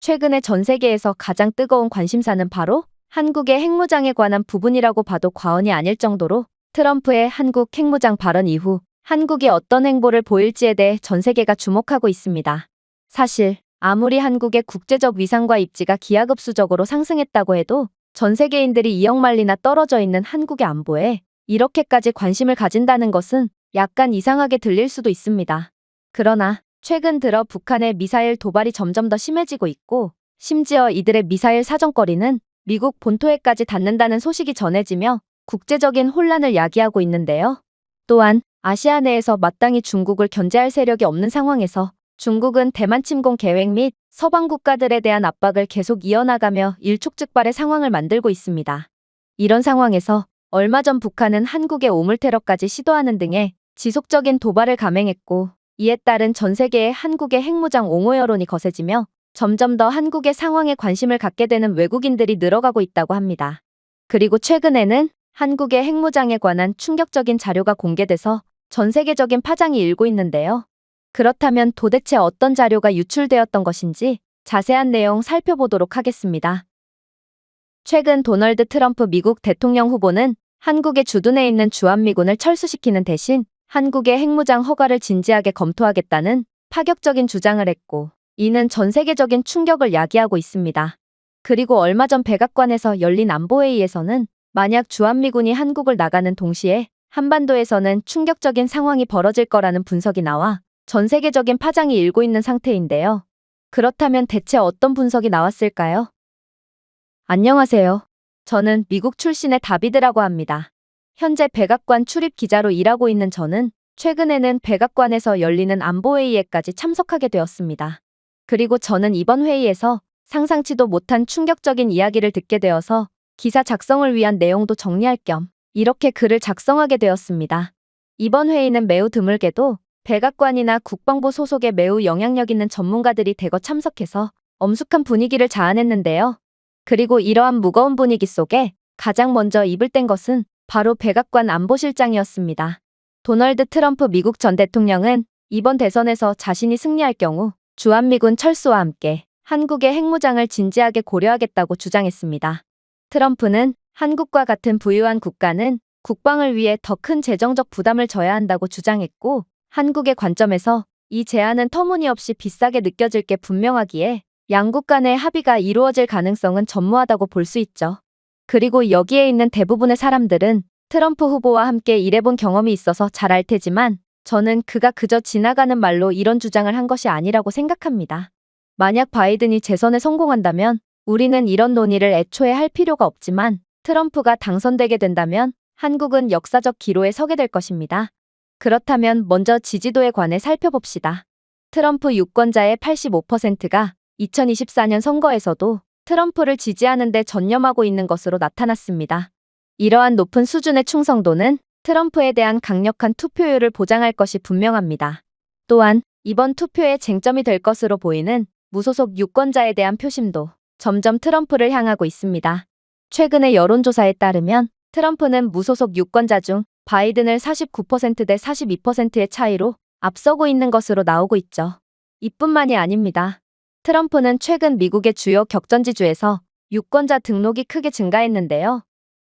최근에 전 세계에서 가장 뜨거운 관심사는 바로 한국의 핵무장에 관한 부분이라고 봐도 과언이 아닐 정도로 트럼프의 한국 핵무장 발언 이후 한국이 어떤 행보를 보일지에 대해 전 세계가 주목하고 있습니다. 사실 아무리 한국의 국제적 위상과 입지가 기하급수적으로 상승했다고 해도 전 세계인들이 이억만리나 떨어져 있는 한국의 안보에 이렇게까지 관심을 가진다는 것은 약간 이상하게 들릴 수도 있습니다. 그러나 최근 들어 북한의 미사일 도발이 점점 더 심해지고 있고 심지어 이들의 미사일 사정거리는 미국 본토에까지 닿는다는 소식이 전해지며 국제적인 혼란을 야기하고 있는데요. 또한 아시아 내에서 마땅히 중국을 견제할 세력이 없는 상황에서 중국은 대만 침공 계획 및 서방 국가들에 대한 압박을 계속 이어나가며 일촉즉발의 상황을 만들고 있습니다. 이런 상황에서 얼마 전 북한은 한국의 오물테러까지 시도하는 등의 지속적인 도발을 감행했고 이에 따른 전 세계의 한국의 핵무장 옹호 여론이 거세지며 점점 더 한국의 상황에 관심을 갖게 되는 외국인들이 늘어가고 있다고 합니다. 그리고 최근에는 한국의 핵무장에 관한 충격적인 자료가 공개돼서 전 세계적인 파장이 일고 있는데요. 그렇다면 도대체 어떤 자료가 유출되었던 것인지 자세한 내용 살펴보도록 하겠습니다. 최근 도널드 트럼프 미국 대통령 후보는 한국의 주둔해 있는 주한미군을 철수시키는 대신 한국의 핵무장 허가를 진지하게 검토하겠다는 파격적인 주장을 했고 이는 전 세계적인 충격을 야기하고 있습니다. 그리고 얼마 전 백악관에서 열린 안보회의에서는 만약 주한미군이 한국을 나가는 동시에 한반도에서는 충격적인 상황이 벌어질 거라는 분석이 나와 전 세계적인 파장이 일고 있는 상태인데요. 그렇다면 대체 어떤 분석이 나왔을까요? 안녕하세요. 저는 미국 출신의 다비드라고 합니다. 현재 백악관 출입 기자로 일하고 있는 저는 최근에는 백악관에서 열리는 안보회의에까지 참석하게 되었습니다. 그리고 저는 이번 회의에서 상상치도 못한 충격적인 이야기를 듣게 되어서 기사 작성을 위한 내용도 정리할 겸 이렇게 글을 작성하게 되었습니다. 이번 회의는 매우 드물게도 백악관이나 국방부 소속의 매우 영향력 있는 전문가들이 대거 참석해서 엄숙한 분위기를 자아냈는데요. 그리고 이러한 무거운 분위기 속에 가장 먼저 입을 뗀 것은 바로 백악관 안보실장이었습니다. 도널드 트럼프 미국 전 대통령은 이번 대선에서 자신이 승리할 경우 주한미군 철수와 함께 한국의 핵무장을 진지하게 고려하겠다고 주장했습니다. 트럼프는 한국과 같은 부유한 국가는 국방을 위해 더 큰 재정적 부담을 져야 한다고 주장했고 한국의 관점에서 이 제안은 터무니없이 비싸게 느껴질 게 분명하기에 양국 간의 합의가 이루어질 가능성은 전무하다고 볼 수 있죠. 그리고 여기에 있는 대부분의 사람들은 트럼프 후보와 함께 일해본 경험이 있어서 잘 알 테지만 저는 그가 그저 지나가는 말로 이런 주장을 한 것이 아니라고 생각합니다. 만약 바이든이 재선에 성공한다면 우리는 이런 논의를 애초에 할 필요가 없지만 트럼프가 당선되게 된다면 한국은 역사적 기로에 서게 될 것입니다. 그렇다면 먼저 지지도에 관해 살펴봅시다. 트럼프 유권자의 85%가 2024년 선거에서도 트럼프를 지지하는 데 전념하고 있는 것으로 나타났습니다. 이러한 높은 수준의 충성도는 트럼프에 대한 강력한 투표율을 보장할 것이 분명합니다. 또한 이번 투표의 쟁점이 될 것으로 보이는 무소속 유권자에 대한 표심도 점점 트럼프를 향하고 있습니다. 최근의 여론조사에 따르면 트럼프는 무소속 유권자 중 바이든을 49% 대 42%의 차이로 앞서고 있는 것으로 나오고 있죠. 이뿐만이 아닙니다. 트럼프는 최근 미국의 주요 격전지주에서 유권자 등록이 크게 증가했는데요.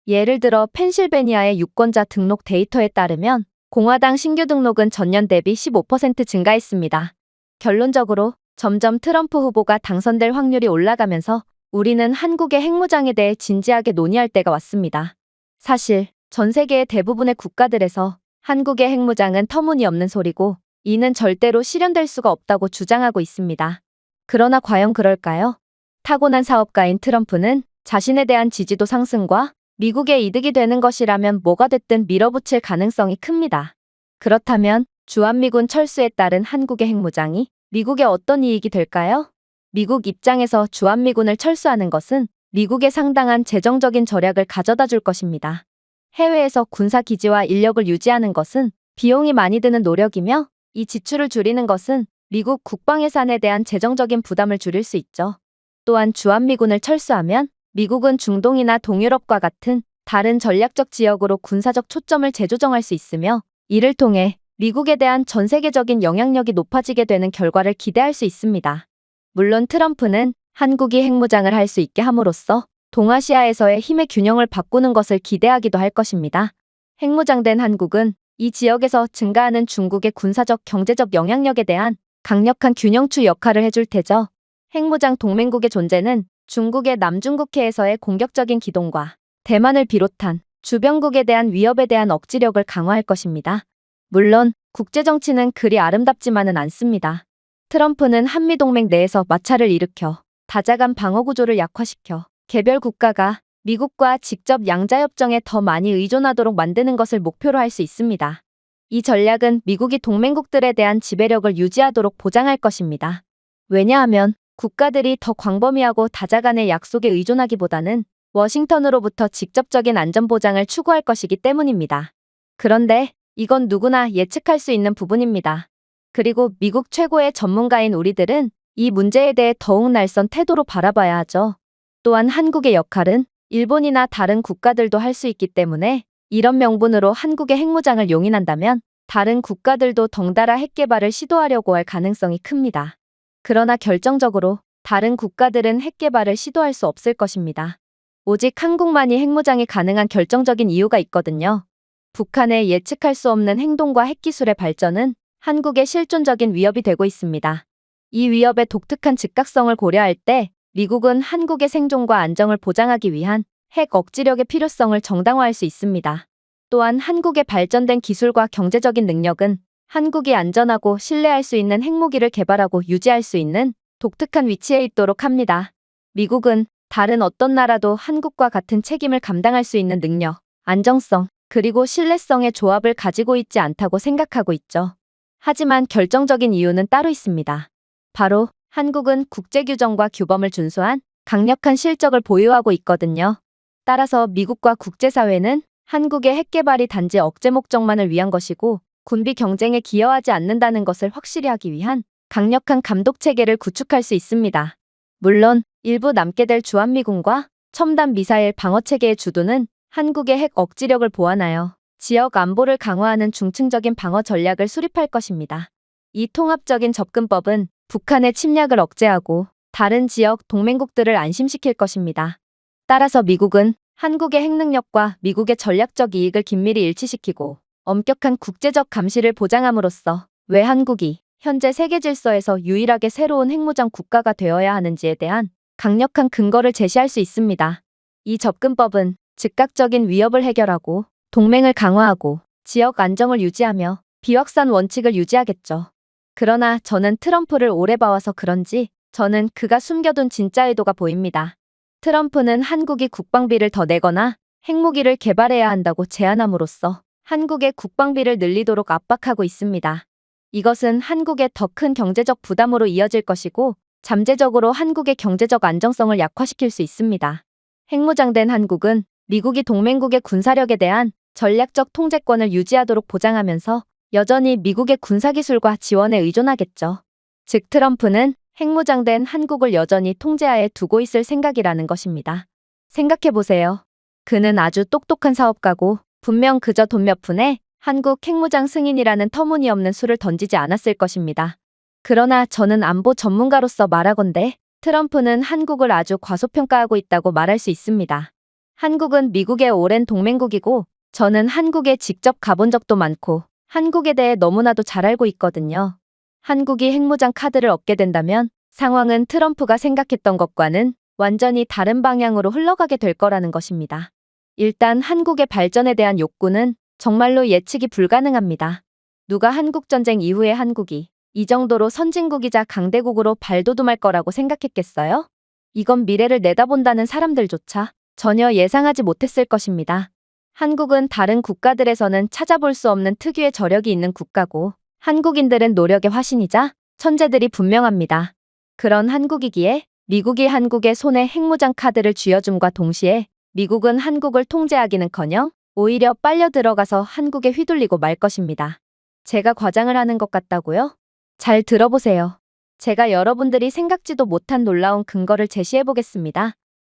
예를 들어 펜실베니아의 유권자 등록 데이터에 따르면 공화당 신규 등록은 전년 대비 15% 증가했습니다. 결론적으로 점점 트럼프 후보가 당선될 확률이 올라가면서 우리는 한국의 핵무장에 대해 진지하게 논의할 때가 왔습니다. 사실 전 세계의 대부분의 국가들에서 한국의 핵무장은 터무니없는 소리고 이는 절대로 실현될 수가 없다고 주장하고 있습니다. 그러나 과연 그럴까요? 타고난 사업가인 트럼프는 자신에 대한 지지도 상승과 미국의 이득이 되는 것이라면 뭐가 됐든 밀어붙일 가능성이 큽니다. 그렇다면 주한미군 철수에 따른 한국의 핵무장이 미국에 어떤 이익이 될까요? 미국 입장에서 주한미군을 철수하는 것은 미국에 상당한 재정적인 절약을 가져다 줄 것입니다. 해외에서 군사기지와 인력을 유지하는 것은 비용이 많이 드는 노력이며 이 지출을 줄이는 것은 미국 국방 예산에 대한 재정적인 부담을 줄일 수 있죠. 또한 주한미군을 철수하면 미국은 중동이나 동유럽과 같은 다른 전략적 지역으로 군사적 초점을 재조정할 수 있으며 이를 통해 미국에 대한 전 세계적인 영향력이 높아지게 되는 결과를 기대할 수 있습니다. 물론 트럼프는 한국이 핵무장을 할 수 있게 함으로써 동아시아에서의 힘의 균형을 바꾸는 것을 기대하기도 할 것입니다. 핵무장된 한국은 이 지역에서 증가하는 중국의 군사적 경제적 영향력에 대한 강력한 균형추 역할을 해줄 테죠. 핵무장 동맹국의 존재는 중국의 남중국해에서의 공격적인 기동과 대만을 비롯한 주변국에 대한 위협에 대한 억지력을 강화할 것입니다. 물론 국제정치는 그리 아름답지만은 않습니다. 트럼프는 한미동맹 내에서 마찰을 일으켜 다자간 방어구조를 약화시켜 개별 국가가 미국과 직접 양자협정에 더 많이 의존하도록 만드는 것을 목표로 할 수 있습니다. 이 전략은 미국이 동맹국들에 대한 지배력을 유지하도록 보장할 것입니다. 왜냐하면 국가들이 더 광범위하고 다자간의 약속에 의존하기보다는 워싱턴으로부터 직접적인 안전보장을 추구할 것이기 때문입니다. 그런데 이건 누구나 예측할 수 있는 부분입니다. 그리고 미국 최고의 전문가인 우리들은 이 문제에 대해 더욱 날선 태도로 바라봐야 하죠. 또한 한국의 역할은 일본이나 다른 국가들도 할 수 있기 때문에 이런 명분으로 한국의 핵무장을 용인한다면 다른 국가들도 덩달아 핵 개발을 시도하려고 할 가능성이 큽니다. 그러나 결정적으로 다른 국가들은 핵 개발을 시도할 수 없을 것입니다. 오직 한국만이 핵무장이 가능한 결정적인 이유가 있거든요. 북한의 예측할 수 없는 행동과 핵기술의 발전은 한국의 실존적인 위협이 되고 있습니다. 이 위협의 독특한 즉각성을 고려할 때 미국은 한국의 생존과 안정을 보장하기 위한 핵 억지력의 필요성을 정당화할 수 있습니다. 또한 한국의 발전된 기술과 경제적인 능력은 한국이 안전하고 신뢰할 수 있는 핵무기를 개발하고 유지할 수 있는 독특한 위치에 있도록 합니다. 미국은 다른 어떤 나라도 한국과 같은 책임을 감당할 수 있는 능력, 안정성, 그리고 신뢰성의 조합을 가지고 있지 않다고 생각하고 있죠. 하지만 결정적인 이유는 따로 있습니다. 바로 한국은 국제규정과 규범을 준수한 강력한 실적을 보유하고 있거든요. 따라서 미국과 국제사회는 한국의 핵개발이 단지 억제 목적만을 위한 것이고 군비 경쟁에 기여하지 않는다는 것을 확실히 하기 위한 강력한 감독체계를 구축할 수 있습니다. 물론 일부 남게 될 주한미군과 첨단 미사일 방어체계의 주도는 한국의 핵 억지력을 보완하여 지역 안보를 강화하는 중층적인 방어 전략을 수립할 것입니다. 이 통합적인 접근법은 북한의 침략을 억제하고 다른 지역 동맹국들을 안심시킬 것입니다. 따라서 미국은 한국의 핵능력과 미국의 전략적 이익을 긴밀히 일치시키고 엄격한 국제적 감시를 보장함으로써 왜 한국이 현재 세계 질서에서 유일하게 새로운 핵무장 국가가 되어야 하는지에 대한 강력한 근거를 제시할 수 있습니다. 이 접근법은 즉각적인 위협을 해결하고 동맹을 강화하고 지역 안정을 유지하며 비확산 원칙을 유지하겠죠. 그러나 저는 트럼프를 오래 봐와서 그런지 저는 그가 숨겨둔 진짜 의도가 보입니다. 트럼프는 한국이 국방비를 더 내거나 핵무기를 개발해야 한다고 제안함으로써 한국의 국방비를 늘리도록 압박하고 있습니다. 이것은 한국의 더 큰 경제적 부담으로 이어질 것이고 잠재적으로 한국의 경제적 안정성을 약화시킬 수 있습니다. 핵무장된 한국은 미국이 동맹국의 군사력에 대한 전략적 통제권을 유지하도록 보장하면서 여전히 미국의 군사기술과 지원에 의존하겠죠. 즉 트럼프는 핵무장된 한국을 여전히 통제하에 두고 있을 생각이라는 것입니다. 생각해보세요. 그는 아주 똑똑한 사업가고 분명 그저 돈 몇 푼에 한국 핵무장 승인이라는 터무니없는 수를 던지지 않았을 것입니다. 그러나 저는 안보 전문가로서 말하건대 트럼프는 한국을 아주 과소평가하고 있다고 말할 수 있습니다. 한국은 미국의 오랜 동맹국이고 저는 한국에 직접 가본 적도 많고 한국에 대해 너무나도 잘 알고 있거든요. 한국이 핵무장 카드를 얻게 된다면 상황은 트럼프가 생각했던 것과는 완전히 다른 방향으로 흘러가게 될 거라는 것입니다. 일단 한국의 발전에 대한 욕구는 정말로 예측이 불가능합니다. 누가 한국전쟁 이후에 한국이 이 정도로 선진국이자 강대국으로 발돋움할 거라고 생각했겠어요? 이건 미래를 내다본다는 사람들조차 전혀 예상하지 못했을 것입니다. 한국은 다른 국가들에서는 찾아볼 수 없는 특유의 저력이 있는 국가고 한국인들은 노력의 화신이자 천재들이 분명합니다. 그런 한국이기에 미국이 한국의 손에 핵무장 카드를 쥐어줌과 동시에 미국은 한국을 통제하기는커녕 오히려 빨려 들어가서 한국에 휘둘리고 말 것입니다. 제가 과장을 하는 것 같다고요? 잘 들어보세요. 제가 여러분들이 생각지도 못한 놀라운 근거를 제시해 보겠습니다.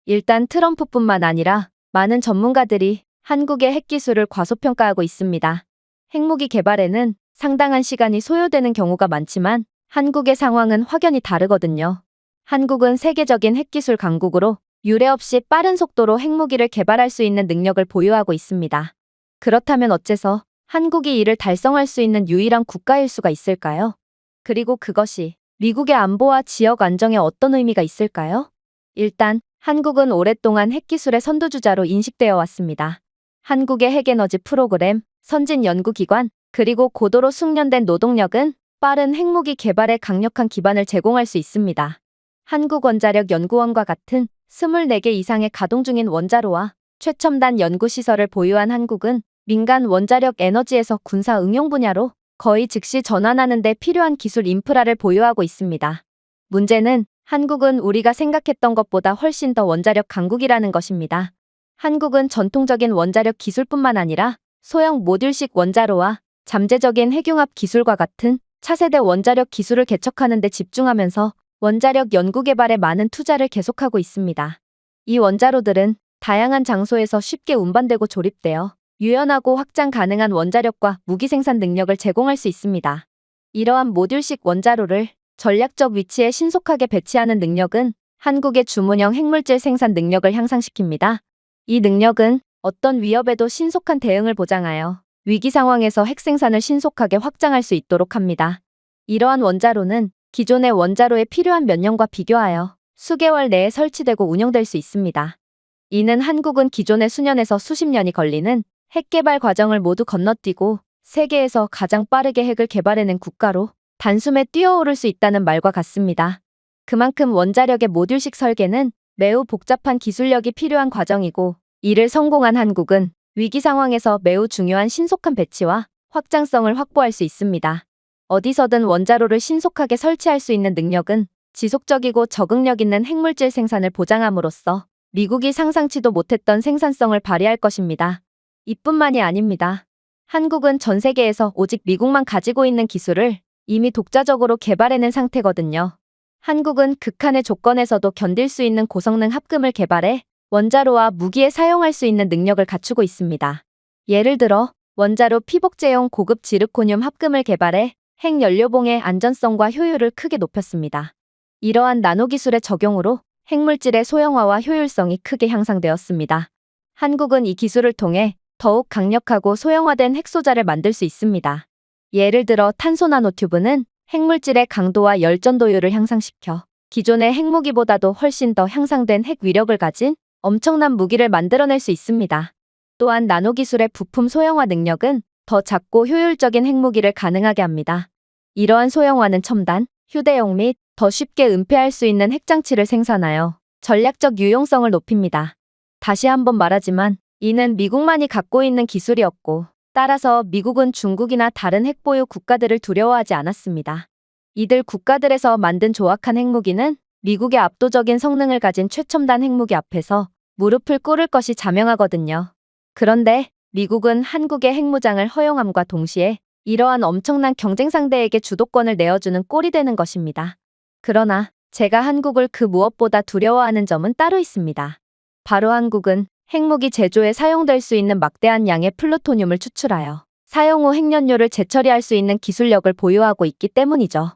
일단 트럼프뿐만 아니라 많은 전문가들이 한국의 핵기술을 과소평가하고 있습니다. 핵무기 개발에는 상당한 시간이 소요되는 경우가 많지만 한국의 상황은 확연히 다르거든요. 한국은 세계적인 핵기술 강국으로 유례 없이 빠른 속도로 핵무기를 개발할 수 있는 능력을 보유하고 있습니다. 그렇다면 어째서 한국이 이를 달성할 수 있는 유일한 국가일 수가 있을까요? 그리고 그것이 미국의 안보와 지역 안정에 어떤 의미가 있을까요? 일단 한국은 오랫동안 핵기술의 선두주자로 인식되어 왔습니다. 한국의 핵에너지 프로그램, 선진 연구기관, 그리고 고도로 숙련된 노동력은 빠른 핵무기 개발에 강력한 기반을 제공할 수 있습니다. 한국원자력연구원과 같은 24개 이상의 가동 중인 원자로와 최첨단 연구시설을 보유한 한국은 민간 원자력 에너지에서 군사 응용 분야로 거의 즉시 전환하는 데 필요한 기술 인프라를 보유하고 있습니다. 문제는 한국은 우리가 생각했던 것보다 훨씬 더 원자력 강국이라는 것입니다. 한국은 전통적인 원자력 기술뿐만 아니라 소형 모듈식 원자로와 잠재적인 핵융합 기술과 같은 차세대 원자력 기술을 개척하는 데 집중하면서 원자력 연구 개발에 많은 투자를 계속하고 있습니다. 이 원자로들은 다양한 장소에서 쉽게 운반되고 조립되어 유연하고 확장 가능한 원자력과 무기 생산 능력을 제공할 수 있습니다. 이러한 모듈식 원자로를 전략적 위치에 신속하게 배치하는 능력은 한국의 주문형 핵물질 생산 능력을 향상시킵니다. 이 능력은 어떤 위협에도 신속한 대응을 보장하여 위기 상황에서 핵 생산을 신속하게 확장할 수 있도록 합니다. 이러한 원자로는 기존의 원자로에 필요한 몇 년과 비교하여 수개월 내에 설치되고 운영될 수 있습니다. 이는 한국은 기존의 수년에서 수십 년이 걸리는 핵 개발 과정을 모두 건너뛰고 세계에서 가장 빠르게 핵을 개발해낸 국가로 단숨에 뛰어오를 수 있다는 말과 같습니다. 그만큼 원자력의 모듈식 설계는 매우 복잡한 기술력이 필요한 과정이고 이를 성공한 한국은 위기 상황에서 매우 중요한 신속한 배치와 확장성을 확보할 수 있습니다. 어디서든 원자로를 신속하게 설치할 수 있는 능력은 지속적이고 적응력 있는 핵물질 생산을 보장함으로써 미국이 상상치도 못했던 생산성을 발휘할 것입니다. 이뿐만이 아닙니다. 한국은 전 세계에서 오직 미국만 가지고 있는 기술을 이미 독자적으로 개발해낸 상태거든요. 한국은 극한의 조건에서도 견딜 수 있는 고성능 합금을 개발해 원자로와 무기에 사용할 수 있는 능력을 갖추고 있습니다. 예를 들어 원자로 피복제용 고급 지르코늄 합금을 개발해 핵연료봉의 안전성과 효율을 크게 높였습니다. 이러한 나노기술의 적용으로 핵물질의 소형화와 효율성이 크게 향상되었습니다. 한국은 이 기술을 통해 더욱 강력하고 소형화된 핵소자를 만들 수 있습니다. 예를 들어 탄소 나노튜브는 핵물질의 강도와 열전도율을 향상시켜 기존의 핵무기보다도 훨씬 더 향상된 핵 위력을 가진 엄청난 무기를 만들어낼 수 있습니다. 또한 나노기술의 부품 소형화 능력은 더 작고 효율적인 핵무기를 가능하게 합니다. 이러한 소형화는 첨단, 휴대용 및 더 쉽게 은폐할 수 있는 핵장치를 생산하여 전략적 유용성을 높입니다. 다시 한번 말하지만 이는 미국만이 갖고 있는 기술이었고 따라서 미국은 중국이나 다른 핵보유 국가들을 두려워하지 않았습니다. 이들 국가들에서 만든 조악한 핵무기는 미국의 압도적인 성능을 가진 최첨단 핵무기 앞에서 무릎을 꿇을 것이 자명하거든요. 그런데 미국은 한국의 핵무장을 허용함과 동시에 이러한 엄청난 경쟁 상대에게 주도권을 내어주는 꼴이 되는 것입니다. 그러나 제가 한국을 그 무엇보다 두려워하는 점은 따로 있습니다. 바로 한국은 핵무기 제조에 사용될 수 있는 막대한 양의 플루토늄을 추출하여 사용 후 핵연료를 재처리할 수 있는 기술력을 보유하고 있기 때문이죠.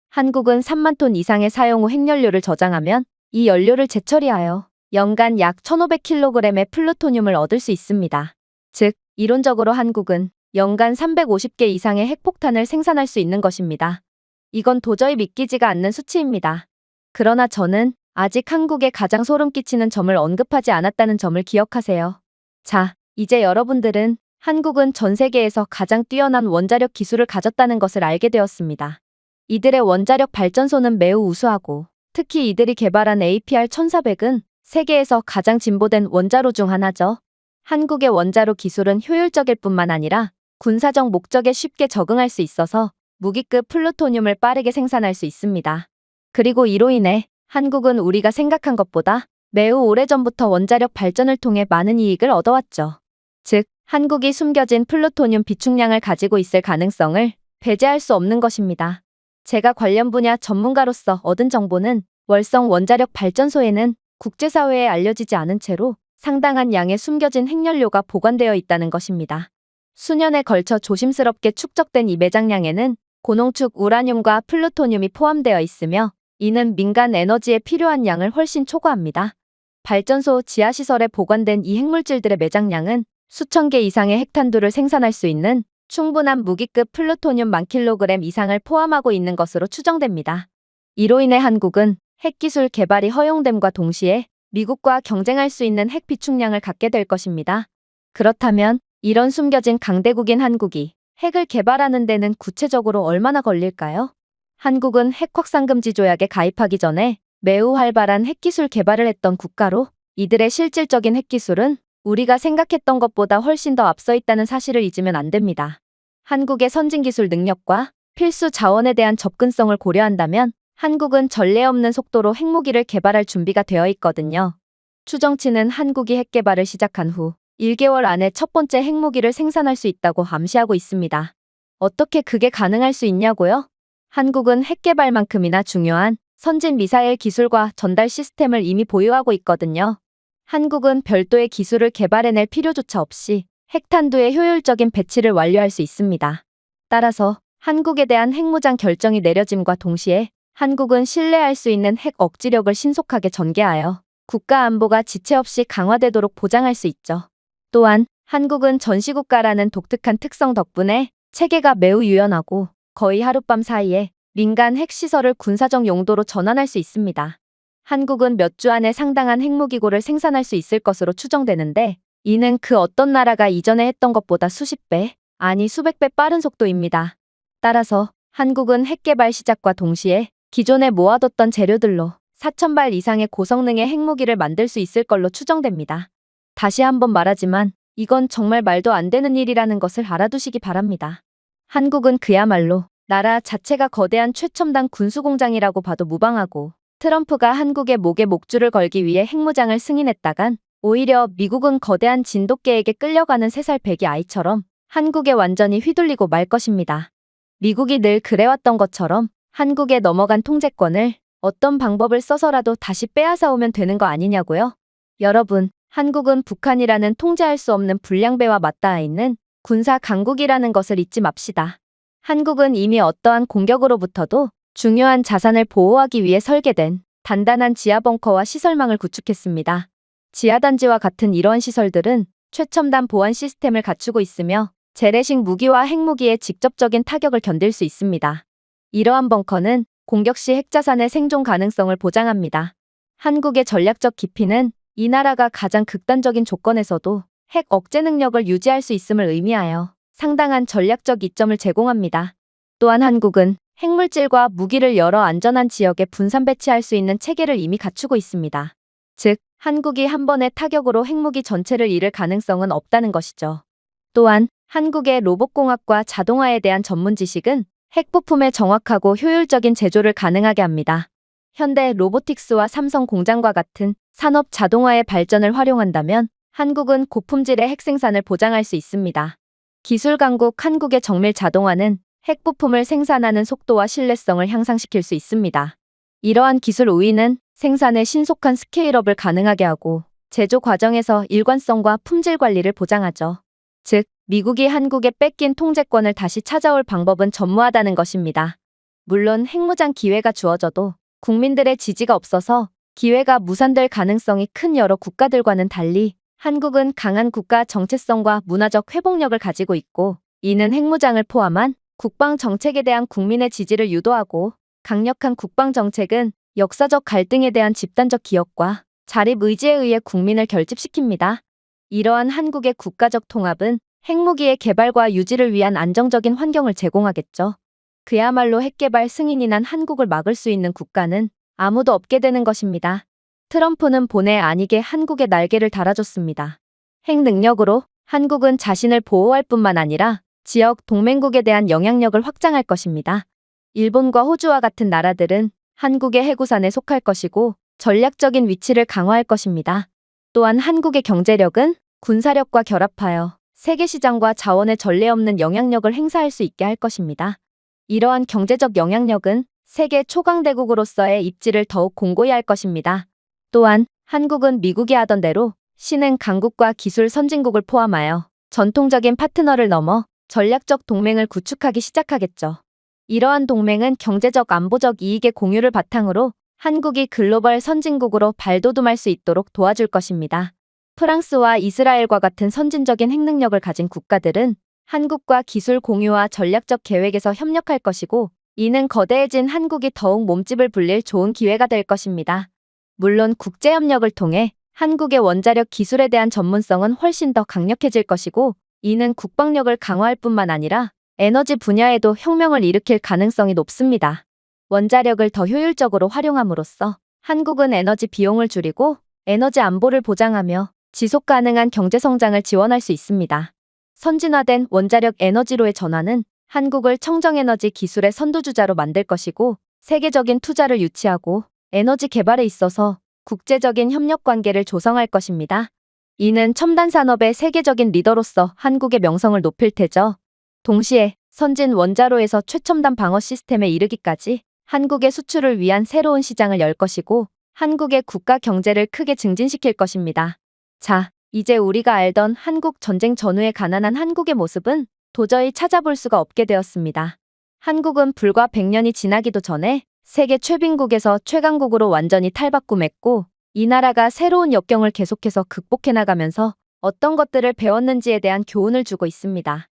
한국은 3만 톤 이상의 사용 후 핵연료를 저장하면 이 연료를 재처리하여 연간 약 1,500kg의 플루토늄을 얻을 수 있습니다. 즉, 이론적으로 한국은 연간 350개 이상의 핵폭탄을 생산할 수 있는 것입니다. 이건 도저히 믿기지가 않는 수치입니다. 그러나 저는 아직 한국에 가장 소름 끼치는 점을 언급하지 않았다는 점을 기억하세요. 자, 이제 여러분들은 한국은 전 세계에서 가장 뛰어난 원자력 기술을 가졌다는 것을 알게 되었습니다. 이들의 원자력 발전소는 매우 우수하고 특히 이들이 개발한 APR-1400은 세계에서 가장 진보된 원자로 중 하나죠. 한국의 원자로 기술은 효율적일 뿐만 아니라 군사적 목적에 쉽게 적응할 수 있어서 무기급 플루토늄을 빠르게 생산할 수 있습니다. 그리고 이로 인해 한국은 우리가 생각한 것보다 매우 오래전부터 원자력 발전을 통해 많은 이익을 얻어왔죠. 즉, 한국이 숨겨진 플루토늄 비축량을 가지고 있을 가능성을 배제할 수 없는 것입니다. 제가 관련 분야 전문가로서 얻은 정보는 월성 원자력 발전소에는 국제사회에 알려지지 않은 채로 상당한 양의 숨겨진 핵연료가 보관되어 있다는 것입니다. 수년에 걸쳐 조심스럽게 축적된 이 매장량에는 고농축 우라늄과 플루토늄이 포함되어 있으며 이는 민간 에너지에 필요한 양을 훨씬 초과합니다. 발전소 지하시설에 보관된 이 핵물질들의 매장량은 수천 개 이상의 핵탄두를 생산할 수 있는 충분한 무기급 플루토늄 1000kg 이상을 포함하고 있는 것으로 추정됩니다. 이로 인해 한국은 핵기술 개발이 허용됨과 동시에 미국과 경쟁할 수 있는 핵 비축량을 갖게 될 것입니다. 그렇다면 이런 숨겨진 강대국인 한국이 핵을 개발하는 데는 구체적으로 얼마나 걸릴까요? 한국은 핵 확산 금지 조약에 가입하기 전에 매우 활발한 핵기술 개발을 했던 국가로 이들의 실질적인 핵기술은 우리가 생각했던 것보다 훨씬 더 앞서 있다는 사실을 잊으면 안 됩니다. 한국의 선진기술 능력과 필수 자원에 대한 접근성을 고려한다면 한국은 전례 없는 속도로 핵무기를 개발할 준비가 되어 있거든요. 추정치는 한국이 핵 개발을 시작한 후 1개월 안에 첫 번째 핵무기를 생산할 수 있다고 암시하고 있습니다. 어떻게 그게 가능할 수 있냐고요? 한국은 핵 개발만큼이나 중요한 선진 미사일 기술과 전달 시스템을 이미 보유하고 있거든요. 한국은 별도의 기술을 개발해낼 필요조차 없이 핵탄두의 효율적인 배치를 완료할 수 있습니다. 따라서 한국에 대한 핵무장 결정이 내려짐과 동시에 한국은 신뢰할 수 있는 핵 억지력을 신속하게 전개하여 국가 안보가 지체 없이 강화되도록 보장할 수 있죠. 또한 한국은 전시국가라는 독특한 특성 덕분에 체계가 매우 유연하고 거의 하룻밤 사이에 민간 핵시설을 군사적 용도로 전환할 수 있습니다. 한국은 몇 주 안에 상당한 핵무기고를 생산할 수 있을 것으로 추정되는데 이는 그 어떤 나라가 이전에 했던 것보다 수십 배, 아니 수백 배 빠른 속도입니다. 따라서 한국은 핵 개발 시작과 동시에 기존에 모아뒀던 재료들로 4,000발 이상의 고성능의 핵무기를 만들 수 있을 걸로 추정됩니다. 다시 한번 말하지만 이건 정말 말도 안 되는 일이라는 것을 알아두시기 바랍니다. 한국은 그야말로 나라 자체가 거대한 최첨단 군수공장이라고 봐도 무방하고 트럼프가 한국의 목에 목줄을 걸기 위해 핵무장을 승인했다간 오히려 미국은 거대한 진돗개에게 끌려가는 3살 배기 아이처럼 한국에 완전히 휘둘리고 말 것입니다. 미국이 늘 그래왔던 것처럼 한국에 넘어간 통제권을 어떤 방법을 써서라도 다시 빼앗아오면 되는 거 아니냐고요? 여러분, 한국은 북한이라는 통제할 수 없는 불량배와 맞닿아 있는 군사 강국이라는 것을 잊지 맙시다. 한국은 이미 어떠한 공격으로부터도 중요한 자산을 보호하기 위해 설계된 단단한 지하 벙커와 시설망을 구축했습니다. 지하단지와 같은 이러한 시설들은 최첨단 보안 시스템을 갖추고 있으며 재래식 무기와 핵무기의 직접적인 타격을 견딜 수 있습니다. 이러한 벙커는 공격 시 핵자산의 생존 가능성을 보장합니다. 한국의 전략적 깊이는 이 나라가 가장 극단적인 조건에서도 핵 억제 능력을 유지할 수 있음을 의미하여 상당한 전략적 이점을 제공합니다. 또한 한국은 핵물질과 무기를 여러 안전한 지역에 분산 배치할 수 있는 체계를 이미 갖추고 있습니다. 즉, 한국이 한 번의 타격으로 핵무기 전체를 잃을 가능성은 없다는 것이죠. 또한 한국의 로봇공학과 자동화에 대한 전문 지식은 핵부품의 정확하고 효율적인 제조를 가능하게 합니다. 현대 로보틱스와 삼성 공장과 같은 산업 자동화의 발전을 활용한다면 한국은 고품질의 핵 생산을 보장할 수 있습니다. 기술 강국 한국의 정밀 자동화는 핵부품을 생산하는 속도와 신뢰성을 향상시킬 수 있습니다. 이러한 기술 우위는 생산의 신속한 스케일업을 가능하게 하고 제조 과정에서 일관성과 품질 관리를 보장하죠. 즉, 미국이 한국에 뺏긴 통제권을 다시 찾아올 방법은 전무하다는 것입니다. 물론 핵무장 기회가 주어져도 국민들의 지지가 없어서 기회가 무산될 가능성이 큰 여러 국가들과는 달리 한국은 강한 국가 정체성과 문화적 회복력을 가지고 있고 이는 핵무장을 포함한 국방 정책에 대한 국민의 지지를 유도하고 강력한 국방 정책은 역사적 갈등에 대한 집단적 기억과 자립 의지에 의해 국민을 결집시킵니다. 이러한 한국의 국가적 통합은 핵무기의 개발과 유지를 위한 안정적인 환경을 제공하겠죠. 그야말로 핵개발 승인이 난 한국을 막을 수 있는 국가는 아무도 없게 되는 것입니다. 트럼프는 본의 아니게 한국에 날개를 달아줬습니다. 핵 능력으로 한국은 자신을 보호할 뿐만 아니라 지역 동맹국에 대한 영향력을 확장할 것입니다. 일본과 호주와 같은 나라들은 한국의 해구산에 속할 것이고 전략적인 위치를 강화할 것입니다. 또한 한국의 경제력은 군사력과 결합하여 세계 시장과 자원의 전례 없는 영향력을 행사할 수 있게 할 것입니다. 이러한 경제적 영향력은 세계 초강대국으로서의 입지를 더욱 공고히 할 것입니다. 또한 한국은 미국이 하던 대로 신흥 강국과 기술 선진국을 포함하여 전통적인 파트너를 넘어 전략적 동맹을 구축하기 시작하겠죠. 이러한 동맹은 경제적 안보적 이익의 공유를 바탕으로 한국이 글로벌 선진국으로 발돋움할 수 있도록 도와줄 것입니다. 프랑스와 이스라엘과 같은 선진적인 핵능력을 가진 국가들은 한국과 기술 공유와 전략적 계획에서 협력할 것이고, 이는 거대해진 한국이 더욱 몸집을 불릴 좋은 기회가 될 것입니다. 물론 국제협력을 통해 한국의 원자력 기술에 대한 전문성은 훨씬 더 강력해질 것이고, 이는 국방력을 강화할 뿐만 아니라 에너지 분야에도 혁명을 일으킬 가능성이 높습니다. 원자력을 더 효율적으로 활용함으로써 한국은 에너지 비용을 줄이고 에너지 안보를 보장하며 지속 가능한 경제 성장을 지원할 수 있습니다. 선진화된 원자력 에너지로의 전환은 한국을 청정에너지 기술의 선두주자로 만들 것이고, 세계적인 투자를 유치하고 에너지 개발에 있어서 국제적인 협력 관계를 조성할 것입니다. 이는 첨단 산업의 세계적인 리더로서 한국의 명성을 높일 테죠. 동시에 선진 원자로에서 최첨단 방어 시스템에 이르기까지 한국의 수출을 위한 새로운 시장을 열 것이고, 한국의 국가 경제를 크게 증진시킬 것입니다. 자, 이제 우리가 알던 한국 전쟁 전후의 가난한 한국의 모습은 도저히 찾아볼 수가 없게 되었습니다. 한국은 불과 100년이 지나기도 전에 세계 최빈국에서 최강국으로 완전히 탈바꿈했고, 이 나라가 새로운 역경을 계속해서 극복해 나가면서 어떤 것들을 배웠는지에 대한 교훈을 주고 있습니다.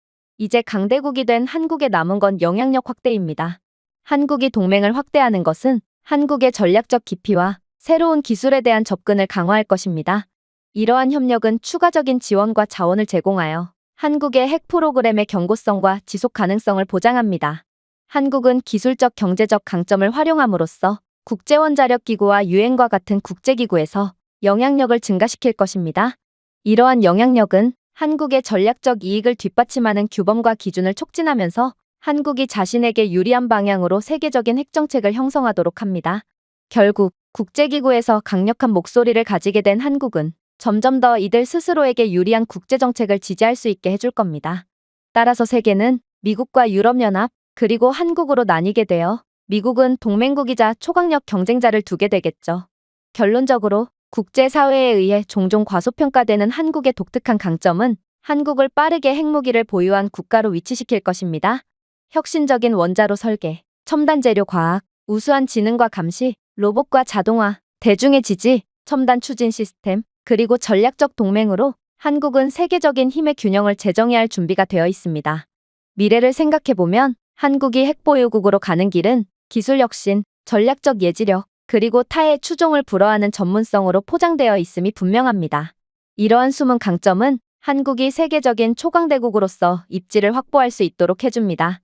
이제 강대국이 된 한국에 남은 건 영향력 확대입니다. 한국이 동맹을 확대하는 것은 한국의 전략적 깊이와 새로운 기술에 대한 접근을 강화할 것입니다. 이러한 협력은 추가적인 지원과 자원을 제공하여 한국의 핵 프로그램의 견고성과 지속 가능성을 보장합니다. 한국은 기술적 경제적 강점을 활용함으로써 국제원자력기구와 유엔과 같은 국제기구에서 영향력을 증가시킬 것입니다. 이러한 영향력은 한국의 전략적 이익을 뒷받침하는 규범과 기준을 촉진하면서 한국이 자신에게 유리한 방향으로 세계적인 핵정책을 형성하도록 합니다. 결국 국제기구에서 강력한 목소리를 가지게 된 한국은 점점 더 이들 스스로에게 유리한 국제정책을 지지할 수 있게 해줄 겁니다. 따라서 세계는 미국과 유럽연합, 그리고 한국으로 나뉘게 되어 미국은 동맹국이자 초강력 경쟁자를 두게 되겠죠. 결론적으로 국제사회에 의해 종종 과소평가되는 한국의 독특한 강점은 한국을 빠르게 핵무기를 보유한 국가로 위치시킬 것입니다. 혁신적인 원자로 설계, 첨단 재료 과학, 우수한 지능과 감시, 로봇과 자동화, 대중의 지지, 첨단 추진 시스템, 그리고 전략적 동맹으로 한국은 세계적인 힘의 균형을 재정의할 준비가 되어 있습니다. 미래를 생각해보면 한국이 핵보유국으로 가는 길은 기술 혁신, 전략적 예지력, 그리고 타의 추종을 불허하는 전문성으로 포장되어 있음이 분명합니다. 이러한 숨은 강점은 한국이 세계적인 초강대국으로서 입지를 확보할 수 있도록 해줍니다.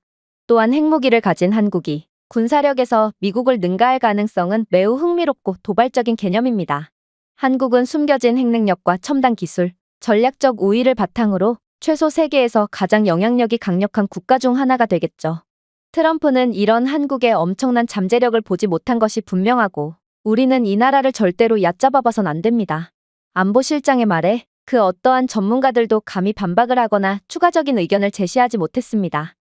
또한 핵무기를 가진 한국이 군사력에서 미국을 능가할 가능성은 매우 흥미롭고 도발적인 개념입니다. 한국은 숨겨진 핵능력과 첨단 기술, 전략적 우위를 바탕으로 최소 세계에서 가장 영향력이 강력한 국가 중 하나가 되겠죠. 트럼프는 이런 한국의 엄청난 잠재력을 보지 못한 것이 분명하고, 우리는 이 나라를 절대로 얕잡아봐선 안 됩니다. 안보실장의 말에 그 어떠한 전문가들도 감히 반박을 하거나 추가적인 의견을 제시하지 못했습니다.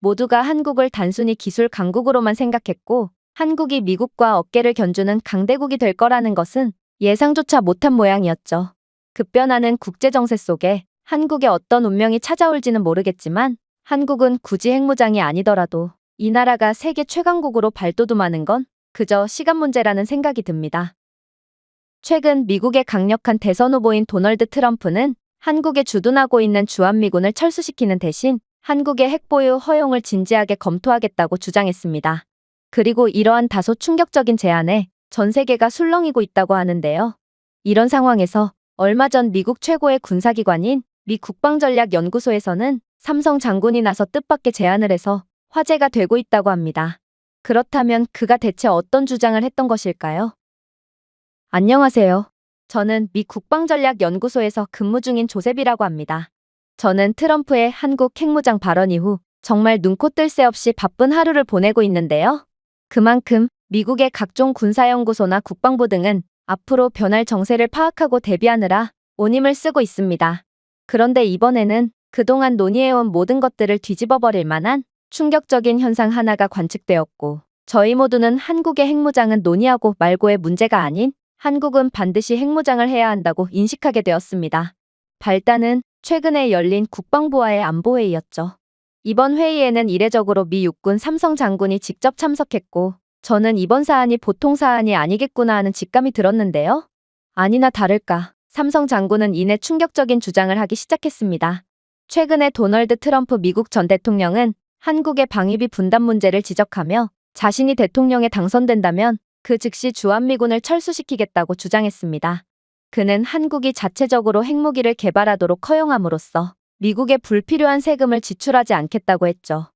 모두가 한국을 단순히 기술 강국으로만 생각했고, 한국이 미국과 어깨를 견주는 강대국이 될 거라는 것은 예상조차 못한 모양이었죠. 급변하는 국제정세 속에 한국의 어떤 운명이 찾아올지는 모르겠지만, 한국은 굳이 핵무장이 아니더라도 이 나라가 세계 최강국으로 발돋움하는 건 그저 시간 문제라는 생각이 듭니다. 최근 미국의 강력한 대선 후보인 도널드 트럼프는 한국에 주둔하고 있는 주한미군을 철수시키는 대신 한국의 핵보유 허용을 진지하게 검토하겠다고 주장했습니다. 그리고 이러한 다소 충격적인 제안에 전 세계가 술렁이고 있다고 하는데요. 이런 상황에서 얼마 전 미국 최고의 군사기관인 미 국방전략연구소에서는 삼성 장군이 나서 뜻밖의 제안을 해서 화제가 되고 있다고 합니다. 그렇다면 그가 대체 어떤 주장을 했던 것일까요? 안녕하세요. 저는 미 국방전략연구소에서 근무 중인 조셉이라고 합니다. 저는 트럼프의 한국 핵무장 발언 이후 정말 눈코 뜰 새 없이 바쁜 하루를 보내고 있는데요. 그만큼 미국의 각종 군사연구소나 국방부 등은 앞으로 변할 정세를 파악하고 대비하느라 온 힘을 쓰고 있습니다. 그런데 이번에는 그동안 논의해온 모든 것들을 뒤집어버릴 만한 충격적인 현상 하나가 관측되었고, 저희 모두는 한국의 핵무장은 논의하고 말고의 문제가 아닌 한국은 반드시 핵무장을 해야 한다고 인식하게 되었습니다. 발단은 최근에 열린 국방부와의 안보회의였죠. 이번 회의에는 이례적으로 미 육군 삼성 장군이 직접 참석했고, 저는 이번 사안이 보통 사안이 아니겠구나 하는 직감이 들었는데요. 아니나 다를까, 삼성 장군은 이내 충격적인 주장을 하기 시작했습니다. 최근에 도널드 트럼프 미국 전 대통령은 한국의 방위비 분담 문제를 지적하며 자신이 대통령에 당선된다면 그 즉시 주한미군을 철수시키겠다고 주장했습니다. 그는 한국이 자체적으로 핵무기를 개발하도록 허용함으로써 미국에 불필요한 세금을 지출하지 않겠다고 했죠.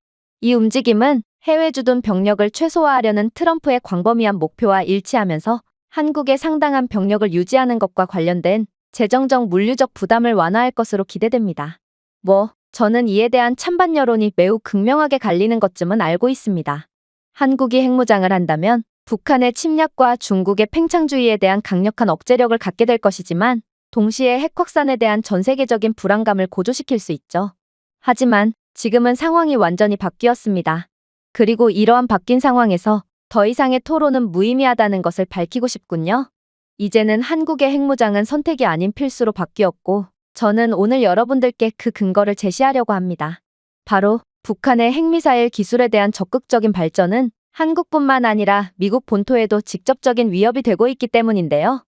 이 움직임은 해외 주둔 병력을 최소화하려는 트럼프의 광범위한 목표와 일치하면서 한국의 상당한 병력을 유지하는 것과 관련된 재정적 물류적 부담을 완화할 것으로 기대됩니다. 저는 이에 대한 찬반 여론이 매우 극명하게 갈리는 것쯤은 알고 있습니다. 한국이 핵무장을 한다면 북한의 침략과 중국의 팽창주의에 대한 강력한 억제력을 갖게 될 것이지만 동시에 핵 확산에 대한 전 세계적인 불안감을 고조시킬 수 있죠. 하지만 지금은 상황이 완전히 바뀌었습니다. 그리고 이러한 바뀐 상황에서 더 이상의 토론은 무의미하다는 것을 밝히고 싶군요. 이제는 한국의 핵무장은 선택이 아닌 필수로 바뀌었고, 저는 오늘 여러분들께 그 근거를 제시하려고 합니다. 바로 북한의 핵미사일 기술에 대한 적극적인 발전은 한국뿐만 아니라 미국 본토에도 직접적인 위협이 되고 있기 때문인데요.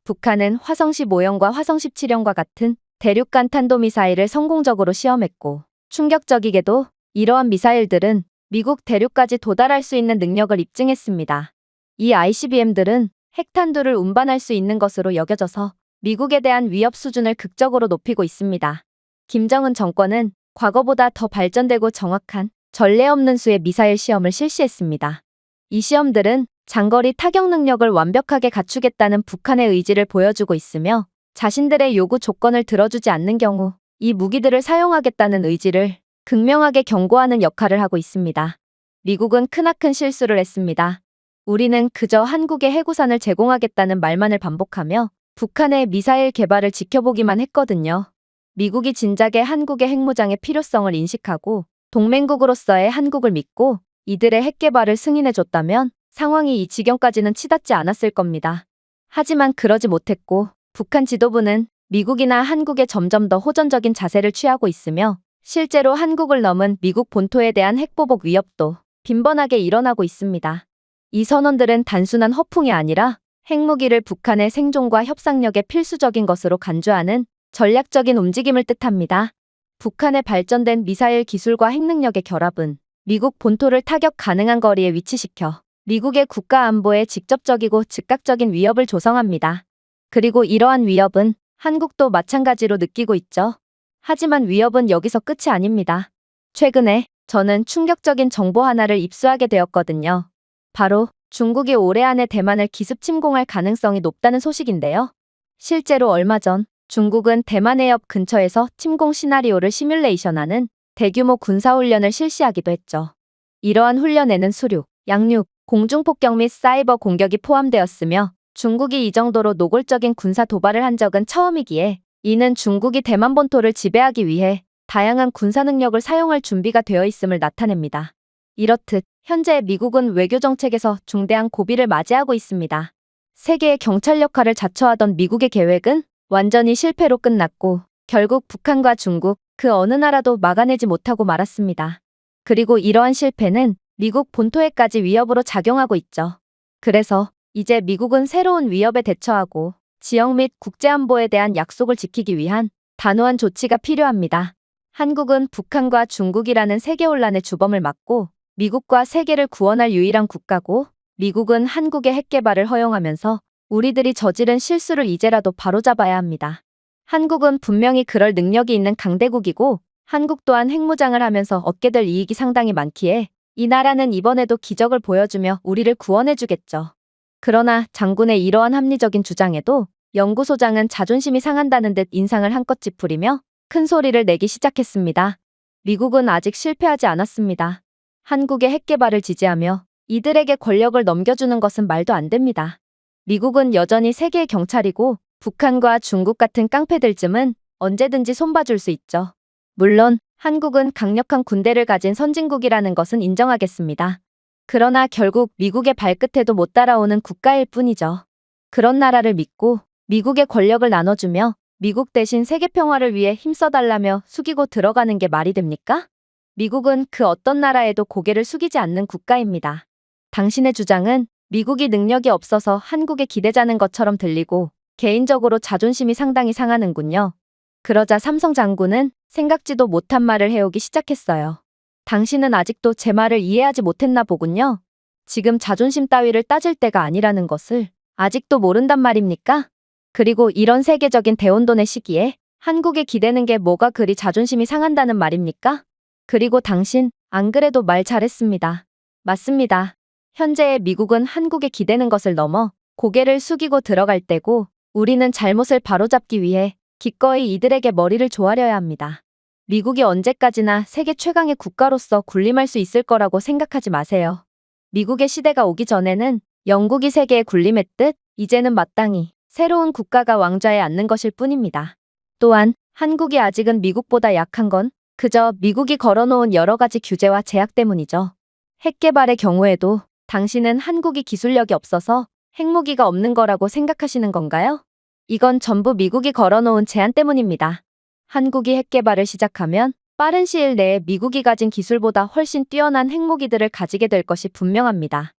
북한은 화성 15형과 화성 17형과 같은 대륙간 탄도미사일을 성공적으로 시험했고, 충격적이게도 이러한 미사일들은 미국 대륙까지 도달할 수 있는 능력을 입증했습니다. 이 ICBM들은 핵탄두를 운반할 수 있는 것으로 여겨져서 미국에 대한 위협 수준을 극적으로 높이고 있습니다. 김정은 정권은 과거보다 더 발전되고 정확한 전례 없는 수의 미사일 시험을 실시했습니다. 이 시험들은 장거리 타격 능력을 완벽하게 갖추겠다는 북한의 의지를 보여주고 있으며 자신들의 요구 조건을 들어주지 않는 경우 이 무기들을 사용하겠다는 의지를 극명하게 경고하는 역할을 하고 있습니다. 미국은 크나큰 실수를 했습니다. 우리는 그저 한국에 해구산을 제공하겠다는 말만을 반복하며 북한의 미사일 개발을 지켜보기만 했거든요. 미국이 진작에 한국의 핵무장의 필요성을 인식하고 동맹국으로서의 한국을 믿고 이들의 핵개발을 승인해줬다면 상황이 이 지경까지는 치닫지 않았을 겁니다. 하지만 그러지 못했고 북한 지도부는 미국이나 한국에 점점 더 호전적인 자세를 취하고 있으며 실제로 한국을 넘은 미국 본토에 대한 핵보복 위협도 빈번하게 일어나고 있습니다. 이 선언들은 단순한 허풍이 아니라 핵무기를 북한의 생존과 협상력에 필수적인 것으로 간주하는 전략적인 움직임을 뜻합니다. 북한의 발전된 미사일 기술과 핵능력의 결합은 미국 본토를 타격 가능한 거리에 위치시켜 미국의 국가 안보에 직접적이고 즉각적인 위협을 조성합니다. 그리고 이러한 위협은 한국도 마찬가지로 느끼고 있죠. 하지만 위협은 여기서 끝이 아닙니다. 최근에 저는 충격적인 정보 하나를 입수하게 되었거든요. 바로 중국이 올해 안에 대만을 기습 침공할 가능성이 높다는 소식인데요. 실제로 얼마 전 중국은 대만 해협 근처에서 침공 시나리오를 시뮬레이션하는 대규모 군사훈련을 실시하기도 했죠. 이러한 훈련에는 수륙, 양육, 공중폭격 및 사이버 공격이 포함되었으며 중국이 이 정도로 노골적인 군사 도발을 한 적은 처음이기에 이는 중국이 대만 본토를 지배하기 위해 다양한 군사 능력을 사용할 준비가 되어 있음을 나타냅니다. 이렇듯 현재 미국은 외교 정책에서 중대한 고비를 맞이하고 있습니다. 세계의 경찰 역할을 자처하던 미국의 계획은 완전히 실패로 끝났고 결국 북한과 중국 그 어느 나라도 막아내지 못하고 말았습니다. 그리고 이러한 실패는 미국 본토에까지 위협으로 작용하고 있죠. 그래서 이제 미국은 새로운 위협에 대처하고 지역 및 국제안보에 대한 약속을 지키기 위한 단호한 조치가 필요합니다. 한국은 북한과 중국이라는 세계혼란의 주범을 막고 미국과 세계를 구원할 유일한 국가고 미국은 한국의 핵개발을 허용하면서 우리들이 저지른 실수를 이제라도 바로잡아야 합니다. 한국은 분명히 그럴 능력이 있는 강대국이고 한국 또한 핵무장을 하면서 얻게 될 이익이 상당히 많기에 이 나라는 이번에도 기적을 보여주며 우리를 구원해주겠죠. 그러나 장군의 이러한 합리적인 주장에도 연구소장은 자존심이 상한다는 듯 인상을 한껏 찌푸리며 큰 소리를 내기 시작했습니다. 미국은 아직 실패하지 않았습니다. 한국의 핵개발을 지지하며 이들에게 권력을 넘겨주는 것은 말도 안 됩니다. 미국은 여전히 세계의 경찰이고 북한과 중국 같은 깡패들쯤은 언제든지 손봐줄 수 있죠. 물론 한국은 강력한 군대를 가진 선진국이라는 것은 인정하겠습니다. 그러나 결국 미국의 발끝에도 못 따라오는 국가일 뿐이죠. 그런 나라를 믿고 미국의 권력을 나눠주며 미국 대신 세계 평화를 위해 힘써달라며 숙이고 들어가는 게 말이 됩니까? 미국은 그 어떤 나라에도 고개를 숙이지 않는 국가입니다. 당신의 주장은 미국이 능력이 없어서 한국에 기대자는 것처럼 들리고 개인적으로 자존심이 상당히 상하는군요. 그러자 삼성 장군은 생각지도 못한 말을 해오기 시작했어요. 당신은 아직도 제 말을 이해하지 못했나 보군요. 지금 자존심 따위를 따질 때가 아니라는 것을 아직도 모른단 말입니까? 그리고 이런 세계적인 대혼돈의 시기에 한국에 기대는 게 뭐가 그리 자존심이 상한다는 말입니까? 그리고 당신, 안 그래도 말 잘했습니다. 맞습니다. 현재의 미국은 한국에 기대는 것을 넘어 고개를 숙이고 들어갈 때고 우리는 잘못을 바로잡기 위해 기꺼이 이들에게 머리를 조아려야 합니다. 미국이 언제까지나 세계 최강의 국가로서 군림할 수 있을 거라고 생각하지 마세요. 미국의 시대가 오기 전에는 영국이 세계에 군림했듯 이제는 마땅히 새로운 국가가 왕좌에 앉는 것일 뿐입니다. 또한 한국이 아직은 미국보다 약한 건 그저 미국이 걸어놓은 여러 가지 규제와 제약 때문이죠. 핵 개발의 경우에도 당신은 한국이 기술력이 없어서 핵무기가 없는 거라고 생각하시는 건가요? 이건 전부 미국이 걸어놓은 제한 때문입니다. 한국이 핵 개발을 시작하면 빠른 시일 내에 미국이 가진 기술보다 훨씬 뛰어난 핵무기들을 가지게 될 것이 분명합니다.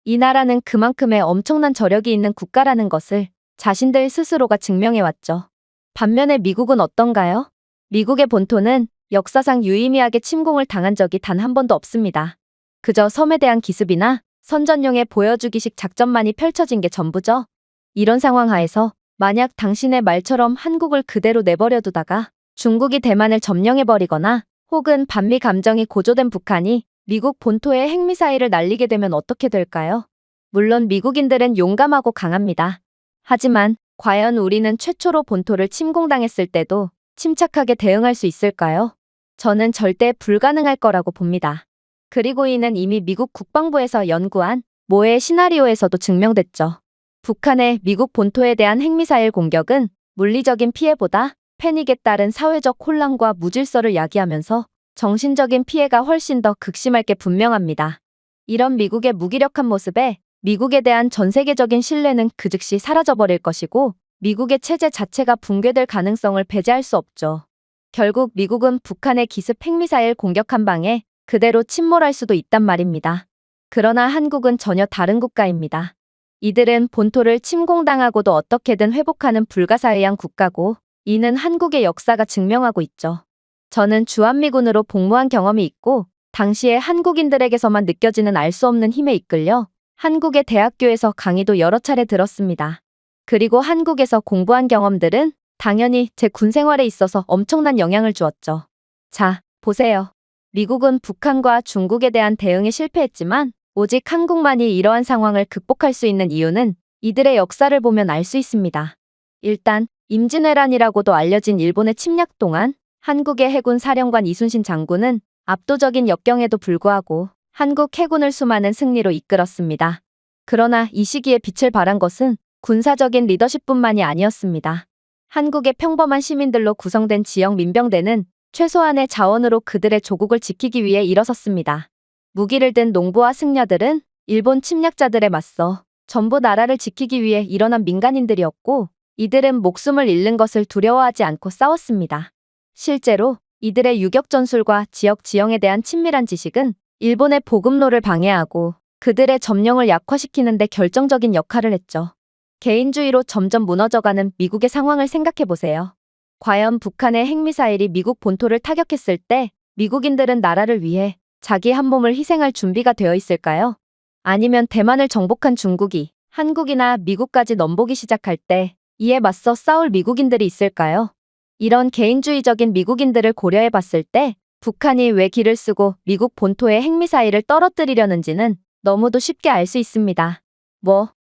이 나라는 그만큼의 엄청난 저력이 있는 국가라는 것을 자신들 스스로가 증명해왔죠. 반면에 미국은 어떤가요? 미국의 본토는 역사상 유의미하게 침공을 당한 적이 단 한 번도 없습니다. 그저 섬에 대한 기습이나 선전용의 보여주기식 작전만이 펼쳐진 게 전부죠. 이런 상황 하에서 만약 당신의 말처럼 한국을 그대로 내버려 두다가 중국이 대만을 점령해버리거나 혹은 반미 감정이 고조된 북한이 미국 본토에 핵미사일을 날리게 되면 어떻게 될까요? 물론 미국인들은 용감하고 강합니다. 하지만 과연 우리는 최초로 본토를 침공당했을 때도 침착하게 대응할 수 있을까요? 저는 절대 불가능할 거라고 봅니다. 그리고 이는 이미 미국 국방부에서 연구한 모의 시나리오에서도 증명됐죠. 북한의 미국 본토에 대한 핵미사일 공격은 물리적인 피해보다 패닉에 따른 사회적 혼란과 무질서를 야기하면서 정신적인 피해가 훨씬 더 극심할 게 분명합니다. 이런 미국의 무기력한 모습에 미국에 대한 전 세계적인 신뢰는 그 즉시 사라져버릴 것이고 미국의 체제 자체가 붕괴될 가능성을 배제할 수 없죠. 결국 미국은 북한의 기습 핵미사일 공격 한 방에 그대로 침몰할 수도 있단 말입니다. 그러나 한국은 전혀 다른 국가입니다. 이들은 본토를 침공당하고도 어떻게든 회복하는 불가사의한 국가고 이는 한국의 역사가 증명하고 있죠. 저는 주한미군으로 복무한 경험이 있고 당시에 한국인들에게서만 느껴지는 알 수 없는 힘에 이끌려 한국의 대학교에서 강의도 여러 차례 들었습니다. 그리고 한국에서 공부한 경험들은 당연히 제 군 생활에 있어서 엄청난 영향을 주었죠. 자, 보세요. 미국은 북한과 중국에 대한 대응에 실패했지만 오직 한국만이 이러한 상황을 극복할 수 있는 이유는 이들의 역사를 보면 알 수 있습니다. 일단 임진왜란이라고도 알려진 일본의 침략 동안 한국의 해군 사령관 이순신 장군은 압도적인 역경에도 불구하고 한국 해군을 수많은 승리로 이끌었습니다. 그러나 이 시기에 빛을 발한 것은 군사적인 리더십뿐만이 아니었습니다. 한국의 평범한 시민들로 구성된 지역 민병대는 최소한의 자원으로 그들의 조국을 지키기 위해 일어섰습니다. 무기를 든 농부와 승려들은 일본 침략자들에 맞서 전부 나라를 지키기 위해 일어난 민간인들이었고 이들은 목숨을 잃는 것을 두려워하지 않고 싸웠습니다. 실제로 이들의 유격 전술과 지역 지형에 대한 친밀한 지식은 일본의 보급로를 방해하고 그들의 점령을 약화시키는 데 결정적인 역할을 했죠. 개인주의로 점점 무너져가는 미국의 상황을 생각해보세요. 과연 북한의 핵미사일이 미국 본토를 타격했을 때 미국인들은 나라를 위해 자기 한 몸을 희생할 준비가 되어 있을까요? 아니면 대만을 정복한 중국이 한국이나 미국까지 넘보기 시작할 때 이에 맞서 싸울 미국인들이 있을까요? 이런 개인주의적인 미국인들을 고려해 봤을 때 북한이 왜 기를 쓰고 미국 본토에 핵미사일을 떨어뜨리려는지는 너무도 쉽게 알 수 있습니다.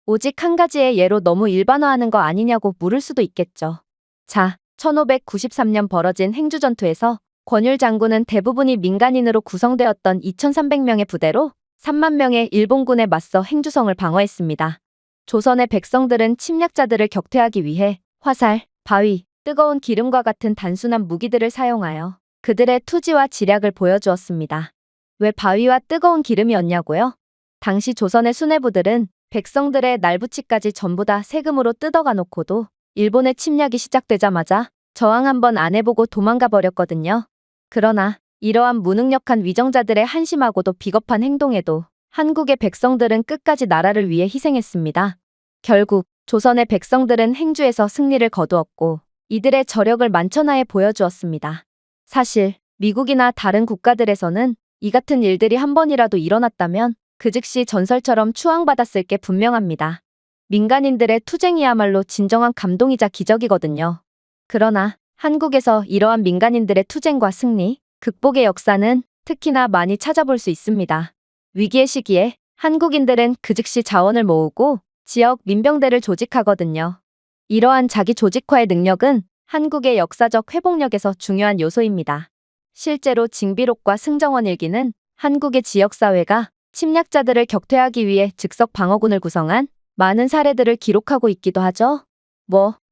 오직 한 가지의 예로 너무 일반화하는 거 아니냐고 물을 수도 있겠죠. 자, 1593년 벌어진 행주전투에서 권율 장군은 대부분이 민간인으로 구성되었던 2300명의 부대로 3만 명의 일본군에 맞서 행주성을 방어했습니다. 조선의 백성들은 침략자들을 격퇴하기 위해 화살, 바위, 뜨거운 기름과 같은 단순한 무기들을 사용하여 그들의 투지와 지략을 보여주었습니다. 왜 바위와 뜨거운 기름이었냐고요? 당시 조선의 수뇌부들은 백성들의 날부치까지 전부 다 세금으로 뜯어가 놓고도 일본의 침략이 시작되자마자 저항 한번 안 해보고 도망가 버렸거든요. 그러나 이러한 무능력한 위정자들의 한심하고도 비겁한 행동에도 한국의 백성들은 끝까지 나라를 위해 희생했습니다. 결국 조선의 백성들은 행주에서 승리를 거두었고 이들의 저력을 만천하에 보여주었습니다. 사실 미국이나 다른 국가들에서는 이 같은 일들이 한 번이라도 일어났다면 그 즉시 전설처럼 추앙받았을 게 분명합니다. 민간인들의 투쟁이야말로 진정한 감동이자 기적이거든요. 그러나 한국에서 이러한 민간인들의 투쟁과 승리, 극복의 역사는 특히나 많이 찾아볼 수 있습니다. 위기의 시기에 한국인들은 그 즉시 자원을 모으고 지역 민병대를 조직하거든요. 이러한 자기 조직화의 능력은 한국의 역사적 회복력에서 중요한 요소입니다. 실제로 징비록과 승정원 일기는 한국의 지역사회가 침략자들을 격퇴하기 위해 즉석 방어군을 구성한 많은 사례들을 기록하고 있기도 하죠.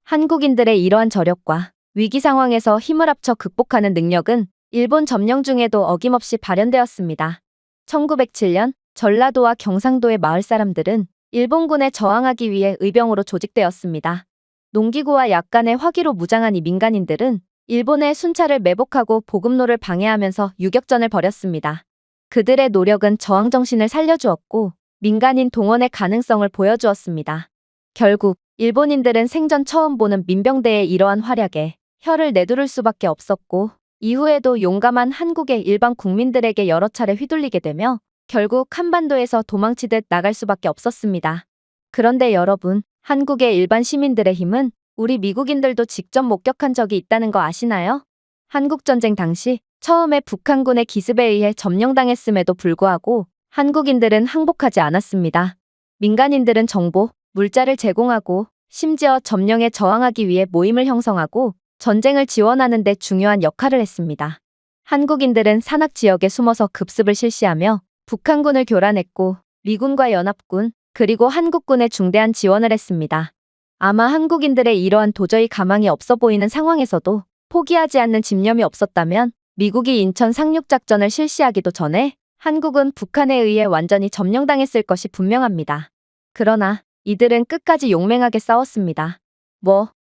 한국인들의 이러한 저력과 위기 상황에서 힘을 합쳐 극복하는 능력은 일본 점령 중에도 어김없이 발현되었습니다. 1907년 전라도와 경상도의 마을 사람들은 일본군에 저항하기 위해 의병으로 조직되었습니다. 농기구와 약간의 화기로 무장한 이 민간인들은 일본의 순찰을 매복하고 보급로를 방해하면서 유격전을 벌였습니다. 그들의 노력은 저항 정신을 살려주었고 민간인 동원의 가능성을 보여주었습니다. 결국 일본인들은 생전 처음 보는 민병대의 이러한 활약에 혀를 내두를 수밖에 없었고 이후에도 용감한 한국의 일반 국민들에게 여러 차례 휘둘리게 되며 결국 한반도에서 도망치듯 나갈 수밖에 없었습니다. 그런데 여러분, 한국의 일반 시민들의 힘은 우리 미국인들도 직접 목격한 적이 있다는 거 아시나요? 한국전쟁 당시 처음에 북한군의 기습에 의해 점령당했음에도 불구하고 한국인들은 항복하지 않았습니다. 민간인들은 정보, 물자를 제공하고 심지어 점령에 저항하기 위해 모임을 형성하고 전쟁을 지원하는 데 중요한 역할을 했습니다. 한국인들은 산악 지역에 숨어서 급습을 실시하며 북한군을 교란했고 미군과 연합군 그리고 한국군에 중대한 지원을 했습니다. 아마 한국인들의 이러한 도저히 가망이 없어 보이는 상황에서도 포기하지 않는 집념이 없었다면 미국이 인천 상륙작전을 실시하기도 전에 한국은 북한에 의해 완전히 점령당했을 것이 분명합니다. 그러나 이들은 끝까지 용맹하게 싸웠습니다.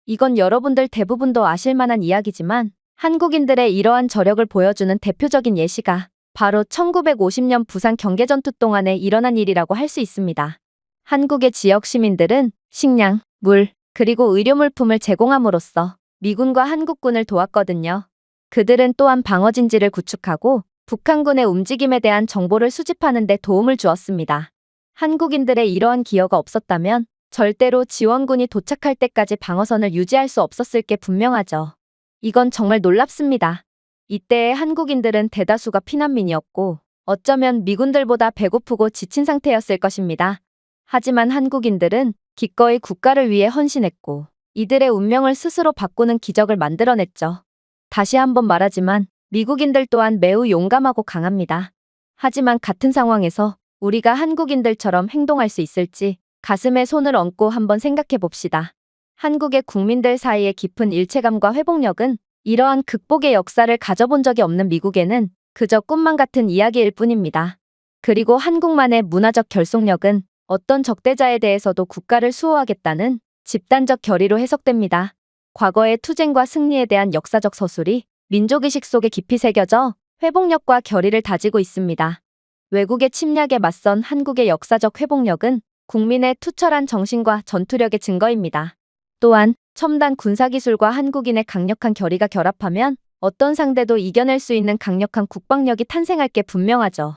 이건 여러분들 대부분도 아실 만한 이야기지만 한국인들의 이러한 저력을 보여주는 대표적인 예시가 바로 1950년 부산 경계전투 동안에 일어난 일이라고 할 수 있습니다. 한국의 지역 시민들은 식량, 물, 그리고 의료물품을 제공함으로써 미군과 한국군을 도왔거든요. 그들은 또한 방어진지를 구축하고 북한군의 움직임에 대한 정보를 수집하는 데 도움을 주었습니다. 한국인들의 이러한 기여가 없었다면 절대로 지원군이 도착할 때까지 방어선을 유지할 수 없었을 게 분명하죠. 이건 정말 놀랍습니다. 이때의 한국인들은 대다수가 피난민이었고 어쩌면 미군들보다 배고프고 지친 상태였을 것입니다. 하지만 한국인들은 기꺼이 국가를 위해 헌신했고 이들의 운명을 스스로 바꾸는 기적을 만들어냈죠. 다시 한번 말하지만 미국인들 또한 매우 용감하고 강합니다. 하지만 같은 상황에서 우리가 한국인들처럼 행동할 수 있을지 가슴에 손을 얹고 한번 생각해 봅시다. 한국의 국민들 사이의 깊은 일체감과 회복력은 이러한 극복의 역사를 가져본 적이 없는 미국에는 그저 꿈만 같은 이야기일 뿐입니다. 그리고 한국만의 문화적 결속력은 어떤 적대자에 대해서도 국가를 수호하겠다는 집단적 결의로 해석됩니다. 과거의 투쟁과 승리에 대한 역사적 서술이 민족의식 속에 깊이 새겨져 회복력과 결의를 다지고 있습니다. 외국의 침략에 맞선 한국의 역사적 회복력은 국민의 투철한 정신과 전투력의 증거입니다. 또한 첨단 군사기술과 한국인의 강력한 결의가 결합하면 어떤 상대도 이겨낼 수 있는 강력한 국방력이 탄생할 게 분명하죠.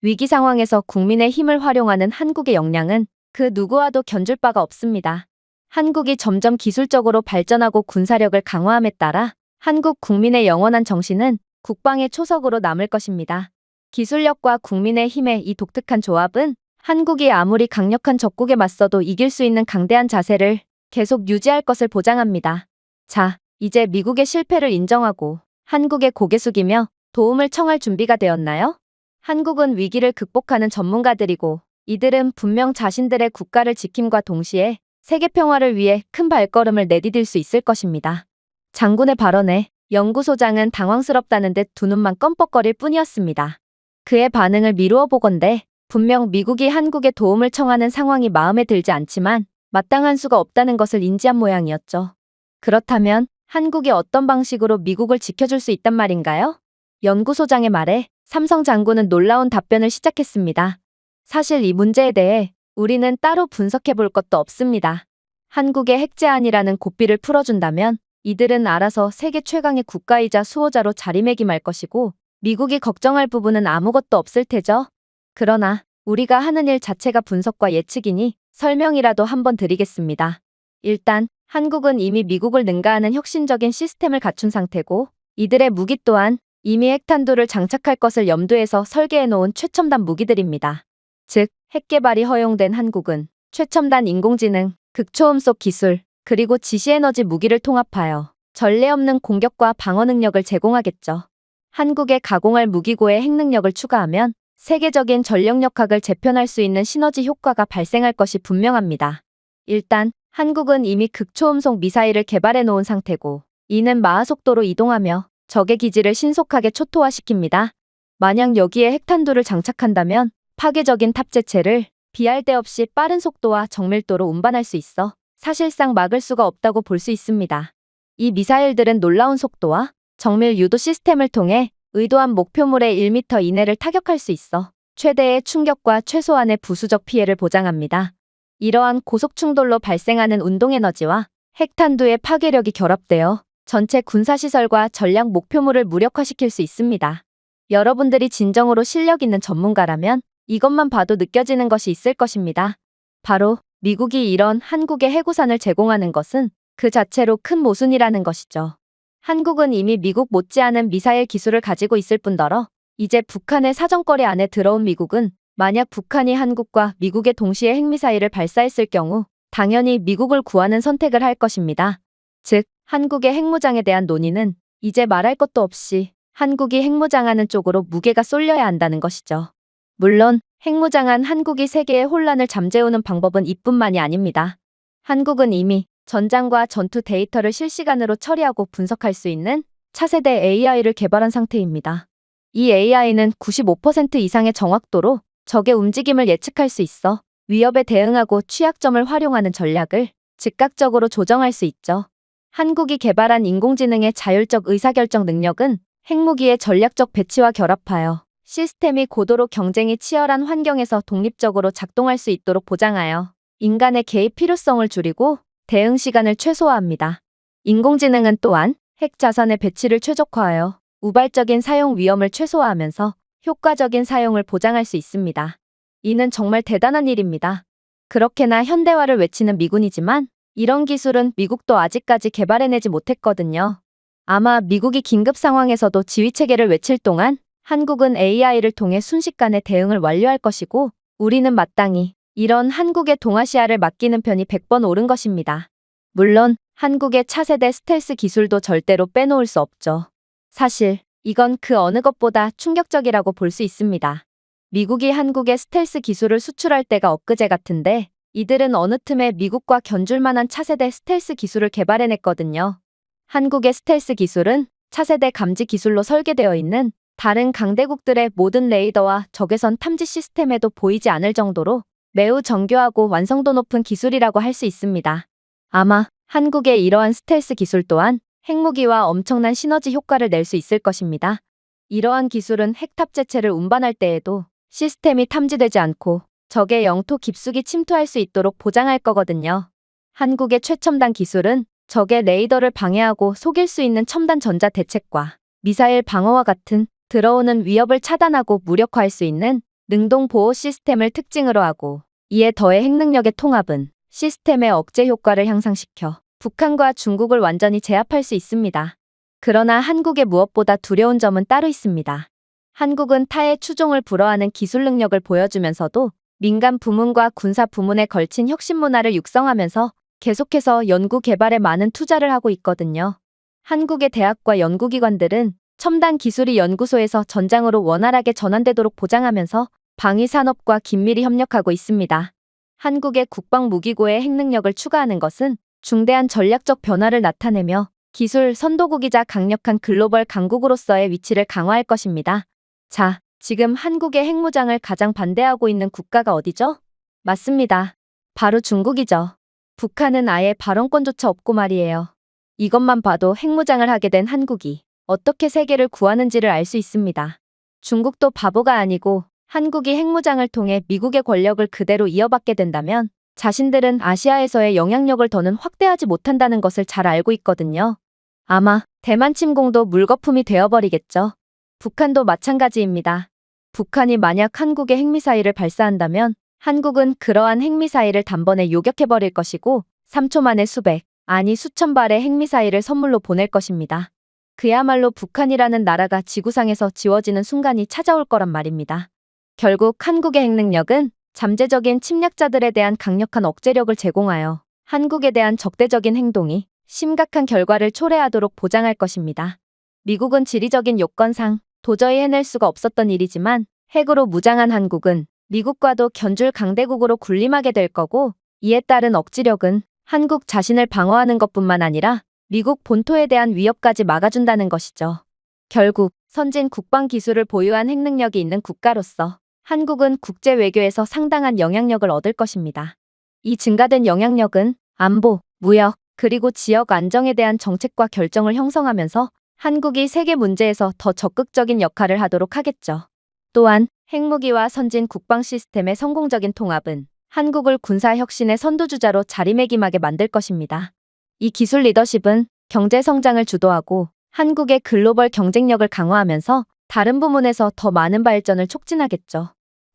위기 상황에서 국민의 힘을 활용하는 한국의 역량은 그 누구와도 견줄 바가 없습니다. 한국이 점점 기술적으로 발전하고 군사력을 강화함에 따라 한국 국민의 영원한 정신은 국방의 초석으로 남을 것입니다. 기술력과 국민의 힘의 이 독특한 조합은 한국이 아무리 강력한 적국에 맞서도 이길 수 있는 강대한 자세를 계속 유지할 것을 보장합니다. 자, 이제 미국의 실패를 인정하고 한국에 고개 숙이며 도움을 청할 준비가 되었나요? 한국은 위기를 극복하는 전문가들이고 이들은 분명 자신들의 국가를 지킴과 동시에 세계 평화를 위해 큰 발걸음을 내디딜 수 있을 것입니다. 장군의 발언에 연구소장은 당황스럽다는 듯 두 눈만 껌뻑거릴 뿐이었습니다. 그의 반응을 미루어 보건대 분명 미국이 한국에 도움을 청하는 상황이 마음에 들지 않지만 마땅한 수가 없다는 것을 인지한 모양이었죠. 그렇다면 한국이 어떤 방식으로 미국을 지켜줄 수 있단 말인가요? 연구소장의 말에 삼성 장군은 놀라운 답변을 시작했습니다. 사실 이 문제에 대해 우리는 따로 분석해 볼 것도 없습니다. 한국의 핵 제한이라는 고삐를 풀어준다면 이들은 알아서 세계 최강의 국가이자 수호자로 자리매김할 것이고 미국이 걱정할 부분은 아무것도 없을 테죠. 그러나 우리가 하는 일 자체가 분석과 예측이니 설명이라도 한번 드리겠습니다. 일단 한국은 이미 미국을 능가하는 혁신적인 시스템을 갖춘 상태고 이들의 무기 또한 이미 핵탄두를 장착할 것을 염두해서 설계해놓은 최첨단 무기들입니다. 즉, 핵 개발이 허용된 한국은 최첨단 인공지능, 극초음속 기술, 그리고 지시에너지 무기를 통합하여 전례 없는 공격과 방어 능력을 제공하겠죠. 한국에 가공할 무기고의 핵 능력을 추가하면 세계적인 전력역학을 재편할 수 있는 시너지 효과가 발생할 것이 분명합니다. 일단 한국은 이미 극초음속 미사일을 개발해 놓은 상태고 이는 마하속도로 이동하며 적의 기지를 신속하게 초토화시킵니다. 만약 여기에 핵탄두를 장착한다면 파괴적인 탑재체를 비할 데 없이 빠른 속도와 정밀도로 운반할 수 있어 사실상 막을 수가 없다고 볼 수 있습니다. 이 미사일들은 놀라운 속도와 정밀 유도 시스템을 통해 의도한 목표물의 1m 이내를 타격할 수 있어 최대의 충격과 최소한의 부수적 피해를 보장합니다. 이러한 고속 충돌로 발생하는 운동에너지와 핵탄두의 파괴력이 결합되어 전체 군사시설과 전략 목표물을 무력화시킬 수 있습니다. 여러분들이 진정으로 실력 있는 전문가라면 이것만 봐도 느껴지는 것이 있을 것입니다. 바로 미국이 이런 한국의 해구산을 제공하는 것은 그 자체로 큰 모순이라는 것이죠. 한국은 이미 미국 못지않은 미사일 기술을 가지고 있을 뿐더러 이제 북한의 사정거리 안에 들어온 미국은 만약 북한이 한국과 미국에 동시에 핵미사일을 발사했을 경우 당연히 미국을 구하는 선택을 할 것입니다. 즉, 한국의 핵무장에 대한 논의는 이제 말할 것도 없이 한국이 핵무장하는 쪽으로 무게가 쏠려야 한다는 것이죠. 물론 핵무장한 한국이 세계의 혼란을 잠재우는 방법은 이뿐만이 아닙니다. 한국은 이미 전장과 전투 데이터를 실시간으로 처리하고 분석할 수 있는 차세대 AI를 개발한 상태입니다. 이 AI는 95% 이상의 정확도로 적의 움직임을 예측할 수 있어 위협에 대응하고 취약점을 활용하는 전략을 즉각적으로 조정할 수 있죠. 한국이 개발한 인공지능의 자율적 의사결정 능력은 핵무기의 전략적 배치와 결합하여 시스템이 고도로 경쟁이 치열한 환경에서 독립적으로 작동할 수 있도록 보장하여 인간의 개입 필요성을 줄이고 대응 시간을 최소화합니다. 인공지능은 또한 핵 자산의 배치를 최적화하여 우발적인 사용 위험을 최소화하면서 효과적인 사용을 보장할 수 있습니다. 이는 정말 대단한 일입니다. 그렇게나 현대화를 외치는 미군이지만 이런 기술은 미국도 아직까지 개발해내지 못했거든요. 아마 미국이 긴급 상황에서도 지휘체계를 외칠 동안 한국은 AI를 통해 순식간에 대응을 완료할 것이고 우리는 마땅히 이런 한국의 동아시아를 맡기는 편이 100번 옳은 것입니다. 물론 한국의 차세대 스텔스 기술도 절대로 빼놓을 수 없죠. 사실 이건 그 어느 것보다 충격적이라고 볼 수 있습니다. 미국이 한국의 스텔스 기술을 수출할 때가 엊그제 같은데 이들은 어느 틈에 미국과 견줄 만한 차세대 스텔스 기술을 개발해냈거든요. 한국의 스텔스 기술은 차세대 감지 기술로 설계되어 있는 다른 강대국들의 모든 레이더와 적외선 탐지 시스템에도 보이지 않을 정도로 매우 정교하고 완성도 높은 기술이라고 할 수 있습니다. 아마 한국의 이러한 스텔스 기술 또한 핵무기와 엄청난 시너지 효과를 낼 수 있을 것입니다. 이러한 기술은 핵 탑재체를 운반할 때에도 시스템이 탐지되지 않고 적의 영토 깊숙이 침투할 수 있도록 보장할 거거든요. 한국의 최첨단 기술은 적의 레이더를 방해하고 속일 수 있는 첨단 전자 대책과 미사일 방어와 같은 들어오는 위협을 차단하고 무력화할 수 있는 능동 보호 시스템을 특징으로 하고 이에 더해 핵능력의 통합은 시스템의 억제 효과를 향상시켜 북한과 중국을 완전히 제압할 수 있습니다. 그러나 한국의 무엇보다 두려운 점은 따로 있습니다. 한국은 타의 추종을 불허하는 기술 능력을 보여주면서도 민간 부문과 군사 부문에 걸친 혁신 문화를 육성하면서 계속해서 연구 개발에 많은 투자를 하고 있거든요. 한국의 대학과 연구기관들은 첨단 기술이 연구소에서 전장으로 원활하게 전환되도록 보장하면서 방위 산업과 긴밀히 협력하고 있습니다. 한국의 국방무기고의 핵능력을 추가하는 것은 중대한 전략적 변화를 나타내며 기술 선도국이자 강력한 글로벌 강국으로서의 위치를 강화할 것입니다. 자, 지금 한국의 핵무장을 가장 반대하고 있는 국가가 어디죠? 맞습니다. 바로 중국이죠. 북한은 아예 발언권조차 없고 말이에요. 이것만 봐도 핵무장을 하게 된 한국이 어떻게 세계를 구하는지를 알 수 있습니다. 중국도 바보가 아니고 한국이 핵무장을 통해 미국의 권력을 그대로 이어받게 된다면 자신들은 아시아에서의 영향력을 더는 확대하지 못한다는 것을 잘 알고 있거든요. 아마 대만 침공도 물거품이 되어버리겠죠. 북한도 마찬가지입니다. 북한이 만약 한국에 핵미사일을 발사한다면 한국은 그러한 핵미사일을 단번에 요격해버릴 것이고 3초 만에 수백, 아니 수천 발의 핵미사일을 선물로 보낼 것입니다. 그야말로 북한이라는 나라가 지구상에서 지워지는 순간이 찾아올 거란 말입니다. 결국 한국의 핵능력은 잠재적인 침략자들에 대한 강력한 억제력을 제공하여 한국에 대한 적대적인 행동이 심각한 결과를 초래하도록 보장할 것입니다. 미국은 지리적인 요건상 도저히 해낼 수가 없었던 일이지만 핵으로 무장한 한국은 미국과도 견줄 강대국으로 군림하게 될 거고, 이에 따른 억지력은 한국 자신을 방어하는 것뿐만 아니라 미국 본토에 대한 위협까지 막아준다는 것이죠. 결국 선진 국방 기술을 보유한 핵능력이 있는 국가로서 한국은 국제 외교에서 상당한 영향력을 얻을 것입니다. 이 증가된 영향력은 안보, 무역, 그리고 지역 안정에 대한 정책과 결정을 형성하면서 한국이 세계 문제에서 더 적극적인 역할을 하도록 하겠죠. 또한 핵무기와 선진 국방 시스템의 성공적인 통합은 한국을 군사 혁신의 선두주자로 자리매김하게 만들 것입니다. 이 기술 리더십은 경제 성장을 주도하고 한국의 글로벌 경쟁력을 강화하면서 다른 부문에서 더 많은 발전을 촉진하겠죠.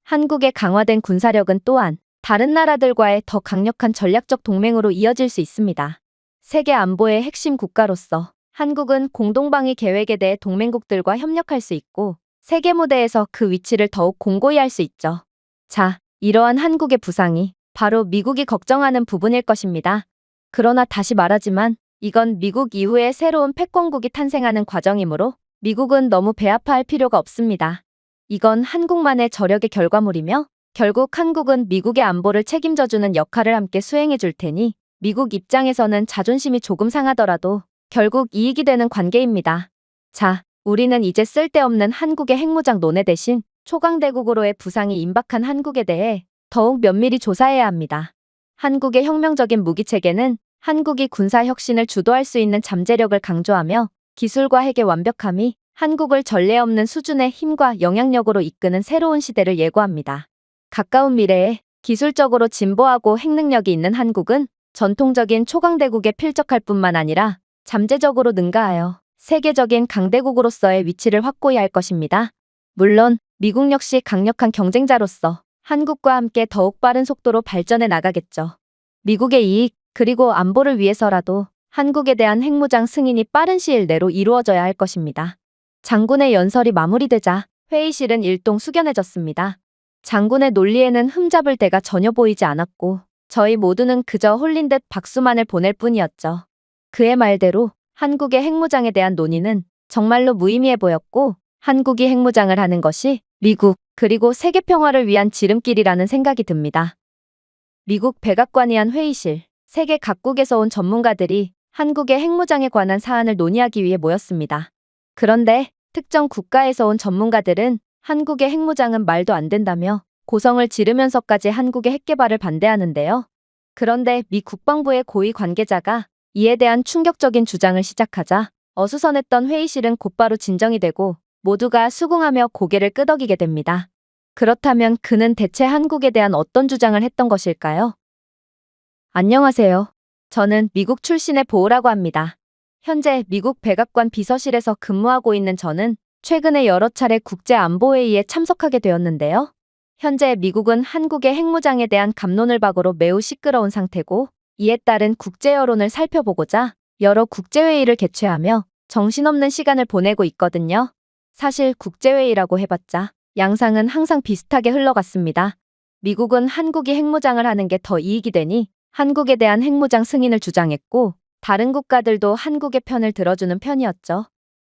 한국의 강화된 군사력은 또한 다른 나라들과의 더 강력한 전략적 동맹으로 이어질 수 있습니다. 세계 안보의 핵심 국가로서 한국은 공동방위 계획에 대해 동맹국들과 협력할 수 있고 세계 무대에서 그 위치를 더욱 공고히 할 수 있죠. 자, 이러한 한국의 부상이 바로 미국이 걱정하는 부분일 것입니다. 그러나 다시 말하지만 이건 미국 이후에 새로운 패권국이 탄생하는 과정이므로 미국은 너무 배아파할 필요가 없습니다. 이건 한국만의 저력의 결과물이며 결국 한국은 미국의 안보를 책임져주는 역할을 함께 수행해 줄 테니 미국 입장에서는 자존심이 조금 상하더라도 결국 이익이 되는 관계입니다. 자, 우리는 이제 쓸데없는 한국의 핵무장 논의 대신 초강대국으로의 부상이 임박한 한국에 대해 더욱 면밀히 조사해야 합니다. 한국의 혁명적인 무기체계는 한국이 군사혁신을 주도할 수 있는 잠재력을 강조하며 기술과 핵의 완벽함이 한국을 전례 없는 수준의 힘과 영향력으로 이끄는 새로운 시대를 예고합니다. 가까운 미래에 기술적으로 진보하고 핵능력이 있는 한국은 전통적인 초강대국에 필적할 뿐만 아니라 잠재적으로 능가하여 세계적인 강대국으로서의 위치를 확고히 할 것입니다. 물론 미국 역시 강력한 경쟁자로서 한국과 함께 더욱 빠른 속도로 발전해 나가겠죠. 미국의 이익 그리고 안보를 위해서라도 한국에 대한 핵무장 승인이 빠른 시일 내로 이루어져야 할 것입니다. 장군의 연설이 마무리되자 회의실은 일동 숙연해졌습니다. 장군의 논리에는 흠잡을 데가 전혀 보이지 않았고 저희 모두는 그저 홀린 듯 박수만을 보낼 뿐이었죠. 그의 말대로 한국의 핵무장에 대한 논의는 정말로 무의미해 보였고 한국이 핵무장을 하는 것이 미국 그리고 세계 평화를 위한 지름길이라는 생각이 듭니다. 미국 백악관이 한 회의실, 세계 각국에서 온 전문가들이 한국의 핵무장에 관한 사안을 논의하기 위해 모였습니다. 그런데 특정 국가에서 온 전문가들은 한국의 핵무장은 말도 안 된다며 고성을 지르면서까지 한국의 핵개발을 반대하는데요. 그런데 미 국방부의 고위 관계자가 이에 대한 충격적인 주장을 시작하자 어수선했던 회의실은 곧바로 진정이 되고 모두가 수긍하며 고개를 끄덕이게 됩니다. 그렇다면 그는 대체 한국에 대한 어떤 주장을 했던 것일까요? 안녕하세요. 저는 미국 출신의 보우라고 합니다. 현재 미국 백악관 비서실에서 근무하고 있는 저는 최근에 여러 차례 국제안보회의에 참석하게 되었는데요. 현재 미국은 한국의 핵무장에 대한 갑론을 박으로 매우 시끄러운 상태고 이에 따른 국제 여론을 살펴보고자 여러 국제회의를 개최하며 정신없는 시간을 보내고 있거든요. 사실 국제회의라고 해봤자 양상은 항상 비슷하게 흘러갔습니다. 미국은 한국이 핵무장을 하는 게 더 이익이 되니 한국에 대한 핵무장 승인을 주장했고 다른 국가들도 한국의 편을 들어주는 편이었죠.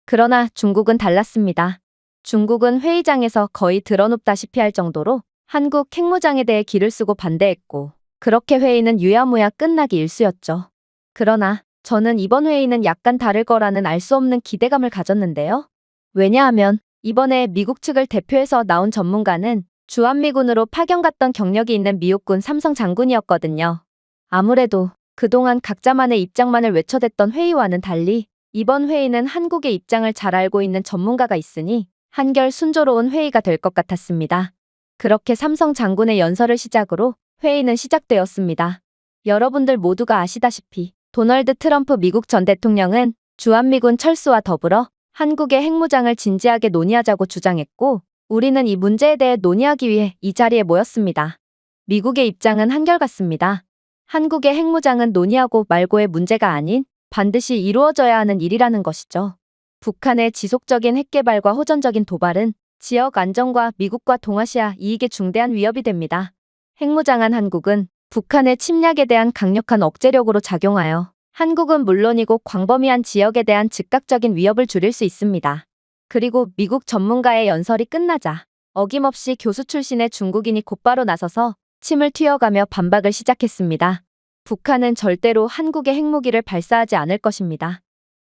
그러나 중국은 달랐습니다. 중국은 회의장에서 거의 드러눕다시피 할 정도로 한국 핵무장에 대해 기를 쓰고 반대했고 그렇게 회의는 유야무야 끝나기 일쑤였죠. 그러나 저는 이번 회의는 약간 다를 거라는 알 수 없는 기대감을 가졌는데요. 왜냐하면 이번에 미국 측을 대표해서 나온 전문가는 주한미군으로 파견 갔던 경력이 있는 미국군 삼성 장군이었거든요. 아무래도 그동안 각자만의 입장만을 외쳐댔던 회의와는 달리 이번 회의는 한국의 입장을 잘 알고 있는 전문가가 있으니 한결 순조로운 회의가 될 것 같았습니다. 그렇게 삼성 장군의 연설을 시작으로 회의는 시작되었습니다. 여러분들 모두가 아시다시피 도널드 트럼프 미국 전 대통령은 주한미군 철수와 더불어 한국의 핵무장을 진지하게 논의하자고 주장했고, 우리는 이 문제에 대해 논의하기 위해 이 자리에 모였습니다. 미국의 입장은 한결같습니다. 한국의 핵무장은 논의하고 말고의 문제가 아닌 반드시 이루어져야 하는 일이라는 것이죠. 북한의 지속적인 핵개발과 호전적인 도발은 지역 안정과 미국과 동아시아 이익에 중대한 위협이 됩니다. 핵무장한 한국은 북한의 침략에 대한 강력한 억제력으로 작용하여 한국은 물론이고 광범위한 지역에 대한 즉각적인 위협을 줄일 수 있습니다. 그리고 미국 전문가의 연설이 끝나자 어김없이 교수 출신의 중국인이 곧바로 나서서 침을 튀어가며 반박을 시작했습니다. 북한은 절대로 한국의 핵무기를 발사하지 않을 것입니다.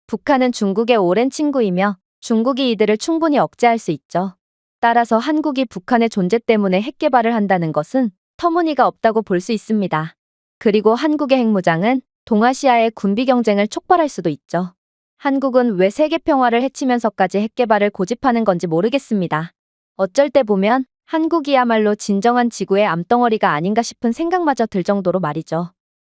북한은 중국의 오랜 친구이며 중국이 이들을 충분히 억제할 수 있죠. 따라서 한국이 북한의 존재 때문에 핵개발을 한다는 것은 터무니가 없다고 볼 수 있습니다. 그리고 한국의 핵무장은 동아시아의 군비 경쟁을 촉발할 수도 있죠. 한국은 왜 세계 평화를 해치면서까지 핵개발을 고집하는 건지 모르겠습니다. 어쩔 때 보면 한국이야말로 진정한 지구의 암덩어리가 아닌가 싶은 생각마저 들 정도로 말이죠.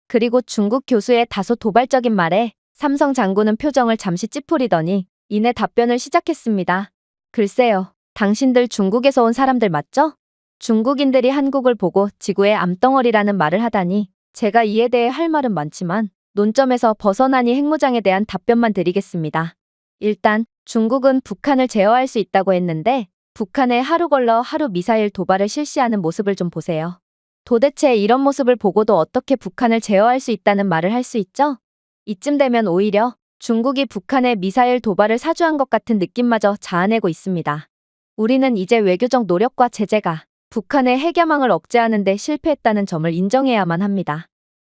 그리고 중국 교수의 다소 도발적인 말에 삼성 장군은 표정을 잠시 찌푸리더니 이내 답변을 시작했습니다. 글쎄요, 당신들 중국에서 온 사람들 맞죠? 중국인들이 한국을 보고 지구의 암덩어리라는 말을 하다니 제가 이에 대해 할 말은 많지만 논점에서 벗어나니 핵무장에 대한 답변만 드리겠습니다. 일단 중국은 북한을 제어할 수 있다고 했는데 북한에 하루 걸러 하루 미사일 도발을 실시하는 모습을 좀 보세요. 도대체 이런 모습을 보고도 어떻게 북한을 제어할 수 있다는 말을 할 수 있죠? 이쯤 되면 오히려 중국이 북한의 미사일 도발을 사주한 것 같은 느낌마저 자아내고 있습니다. 우리는 이제 외교적 노력과 제재가 북한의 핵야망을 억제하는 데 실패했다는 점을 인정해야만 합니다.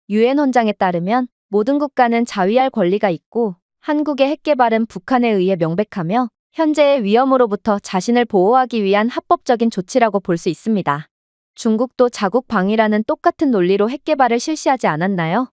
유엔 헌장에 따르면 모든 국가는 자위할 권리가 있고 한국의 핵개발은 북한에 의해 명백하며 현재의 위험으로부터 자신을 보호하기 위한 합법적인 조치라고 볼 수 있습니다. 중국도 자국 방위라는 똑같은 논리로 핵개발을 실시하지 않았나요?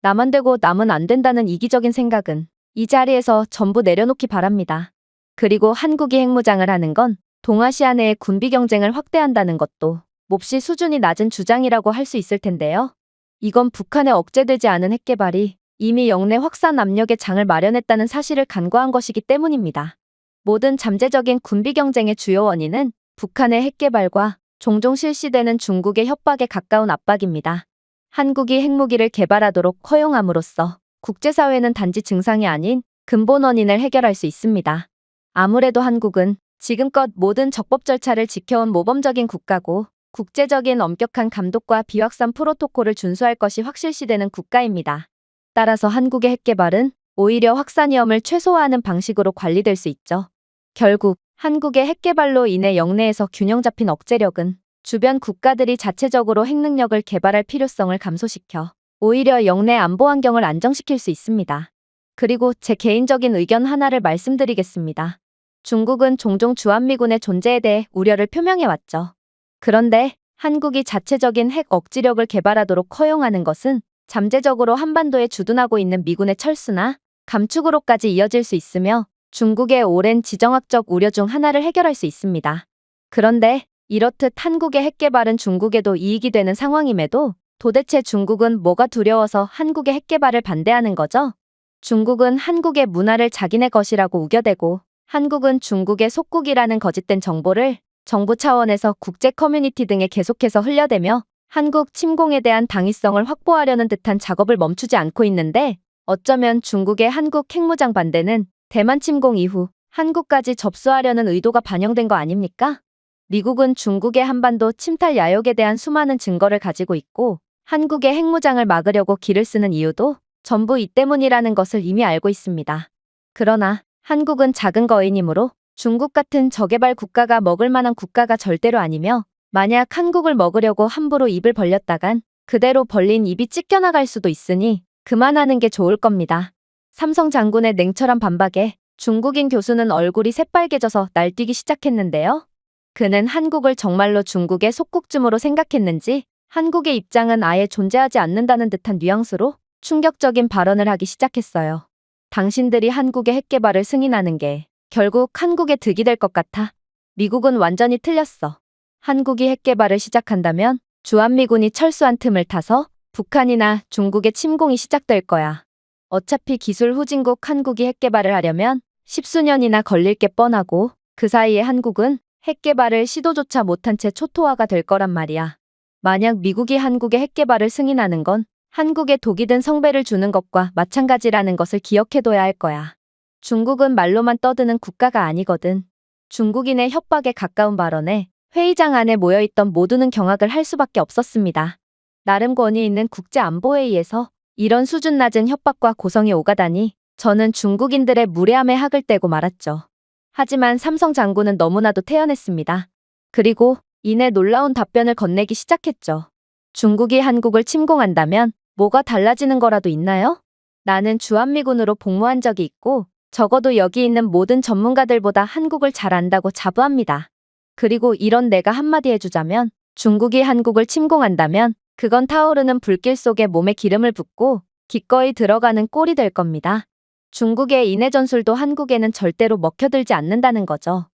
남은 되고 남은 안 된다는 이기적인 생각은 이 자리에서 전부 내려놓기 바랍니다. 그리고 한국이 핵무장을 하는 건 동아시아 내의 군비 경쟁을 확대한다는 것도 몹시 수준이 낮은 주장이라고 할 수 있을 텐데요. 이건 북한에 억제되지 않은 핵개발이 이미 영내 확산 압력의 장을 마련했다는 사실을 간과한 것이기 때문입니다. 모든 잠재적인 군비 경쟁의 주요 원인은 북한의 핵개발과 종종 실시되는 중국의 협박에 가까운 압박입니다. 한국이 핵무기를 개발하도록 허용함으로써 국제사회는 단지 증상이 아닌 근본 원인을 해결할 수 있습니다. 아무래도 한국은 지금껏 모든 적법 절차를 지켜온 모범적인 국가고 국제적인 엄격한 감독과 비확산 프로토콜을 준수할 것이 확실시되는 국가입니다. 따라서 한국의 핵개발은 오히려 확산 위험을 최소화하는 방식으로 관리될 수 있죠. 결국 한국의 핵개발로 인해 영내에서 균형 잡힌 억제력은 주변 국가들이 자체적으로 핵능력을 개발할 필요성을 감소시켜 오히려 영내 안보 환경을 안정시킬 수 있습니다. 그리고 제 개인적인 의견 하나를 말씀드리겠습니다. 중국은 종종 주한미군의 존재에 대해 우려를 표명해왔죠. 그런데 한국이 자체적인 핵 억지력을 개발하도록 허용하는 것은 잠재적으로 한반도에 주둔하고 있는 미군의 철수나 감축으로까지 이어질 수 있으며 중국의 오랜 지정학적 우려 중 하나를 해결할 수 있습니다. 그런데 이렇듯 한국의 핵개발은 중국에도 이익이 되는 상황임에도 도대체 중국은 뭐가 두려워서 한국의 핵개발을 반대하는 거죠? 중국은 한국의 문화를 자기네 것이라고 우겨대고 한국은 중국의 속국이라는 거짓된 정보를 정부 차원에서 국제 커뮤니티 등에 계속해서 흘려대며 한국 침공에 대한 당위성을 확보하려는 듯한 작업을 멈추지 않고 있는데 어쩌면 중국의 한국 핵무장 반대는 대만 침공 이후 한국까지 접수하려는 의도가 반영된 거 아닙니까? 미국은 중국의 한반도 침탈 야욕에 대한 수많은 증거를 가지고 있고 한국의 핵무장을 막으려고 기를 쓰는 이유도 전부 이 때문이라는 것을 이미 알고 있습니다. 그러나 한국은 작은 거인이므로 중국 같은 저개발 국가가 먹을 만한 국가가 절대로 아니며 만약 한국을 먹으려고 함부로 입을 벌렸다간 그대로 벌린 입이 찢겨나갈 수도 있으니 그만하는 게 좋을 겁니다. 삼성 장군의 냉철한 반박에 중국인 교수는 얼굴이 새빨개져서 날뛰기 시작했는데요. 그는 한국을 정말로 중국의 속국쯤으로 생각했는지 한국의 입장은 아예 존재하지 않는다는 듯한 뉘앙스로 충격적인 발언을 하기 시작했어요. 당신들이 한국의 핵 개발을 승인하는 게 결국 한국의 득이 될 것 같아. 미국은 완전히 틀렸어. 한국이 핵 개발을 시작한다면 주한미군이 철수한 틈을 타서 북한이나 중국의 침공이 시작될 거야. 어차피 기술 후진국 한국이 핵 개발을 하려면 십수년이나 걸릴 게 뻔하고 그 사이에 한국은 핵 개발을 시도조차 못한 채 초토화가 될 거란 말이야. 만약 미국이 한국의 핵 개발을 승인하는 건 한국에 독이 든 성배를 주는 것과 마찬가지라는 것을 기억해둬야 할 거야. 중국은 말로만 떠드는 국가가 아니거든. 중국인의 협박에 가까운 발언에 회의장 안에 모여있던 모두는 경악을 할 수밖에 없었습니다. 나름 권위 있는 국제안보회의에서 이런 수준 낮은 협박과 고성이 오가다니 저는 중국인들의 무례함에 학을 떼고 말았죠. 하지만 삼성 장군은 너무나도 태연했습니다. 그리고 이내 놀라운 답변을 건네기 시작했죠. 중국이 한국을 침공한다면 뭐가 달라지는 거라도 있나요? 나는 주한미군으로 복무한 적이 있고 적어도 여기 있는 모든 전문가들보다 한국을 잘 안다고 자부합니다. 그리고 이런 내가 한마디 해주자면 중국이 한국을 침공한다면 그건 타오르는 불길 속에 몸에 기름을 붓고 기꺼이 들어가는 꼴이 될 겁니다. 중국의 인해 전술도 한국에는 절대로 먹혀들지 않는다는 거죠.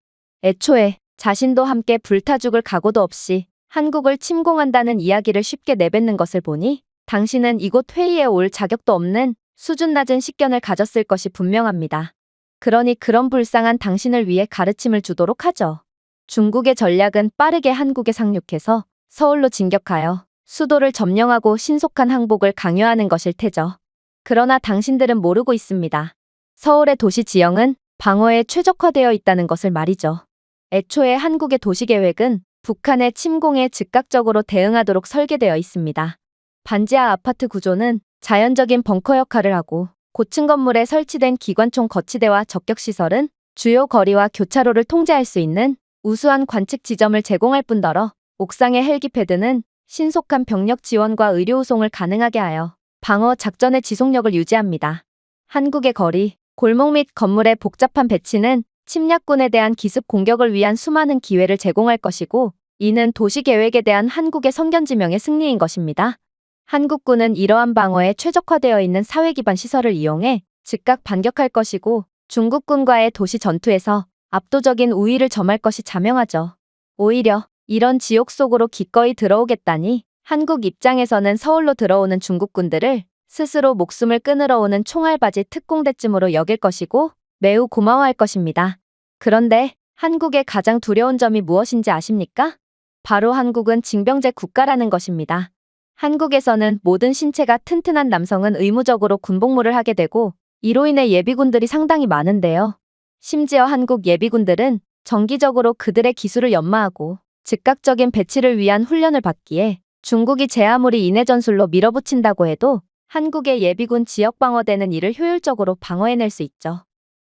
애초에 자신도 함께 불타 죽을 각오도 없이 한국을 침공한다는 이야기를 쉽게 내뱉는 것을 보니 당신은 이곳 회의에 올 자격도 없는 수준 낮은 식견을 가졌을 것이 분명합니다. 그러니 그런 불쌍한 당신을 위해 가르침을 주도록 하죠. 중국의 전략은 빠르게 한국에 상륙해서 서울로 진격하여 수도를 점령하고 신속한 항복을 강요하는 것일 테죠. 그러나 당신들은 모르고 있습니다. 서울의 도시 지형은 방어에 최적화되어 있다는 것을 말이죠. 애초에 한국의 도시 계획은 북한의 침공에 즉각적으로 대응하도록 설계되어 있습니다. 반지하 아파트 구조는 자연적인 벙커 역할을 하고 고층 건물에 설치된 기관총 거치대와 적격시설은 주요 거리와 교차로를 통제할 수 있는 우수한 관측 지점을 제공할 뿐더러 옥상의 헬기패드는 신속한 병력 지원과 의료 후송을 가능하게 하여 방어 작전의 지속력을 유지합니다. 한국의 거리, 골목 및 건물의 복잡한 배치는 침략군에 대한 기습 공격을 위한 수많은 기회를 제공할 것이고 이는 도시 계획에 대한 한국의 성견지명의 승리인 것입니다. 한국군은 이러한 방어에 최적화되어 있는 사회 기반 시설을 이용해 즉각 반격할 것이고 중국군과의 도시 전투에서 압도적인 우위를 점할 것이 자명하죠. 오히려 이런 지옥 속으로 기꺼이 들어오겠다니 한국 입장에서는 서울로 들어오는 중국군들을 스스로 목숨을 끊으러 오는 총알바지 특공대쯤으로 여길 것이고 매우 고마워할 것입니다. 그런데 한국의 가장 두려운 점이 무엇인지 아십니까? 바로 한국은 징병제 국가라는 것입니다. 한국에서는 모든 신체가 튼튼한 남성은 의무적으로 군복무를 하게 되고 이로 인해 예비군들이 상당히 많은데요. 심지어 한국 예비군들은 정기적으로 그들의 기술을 연마하고 즉각적인 배치를 위한 훈련을 받기에 중국이 제 아무리 인해 전술로 밀어붙인다고 해도 한국의 예비군 지역방어대는 이를 효율적으로 방어해낼 수 있죠.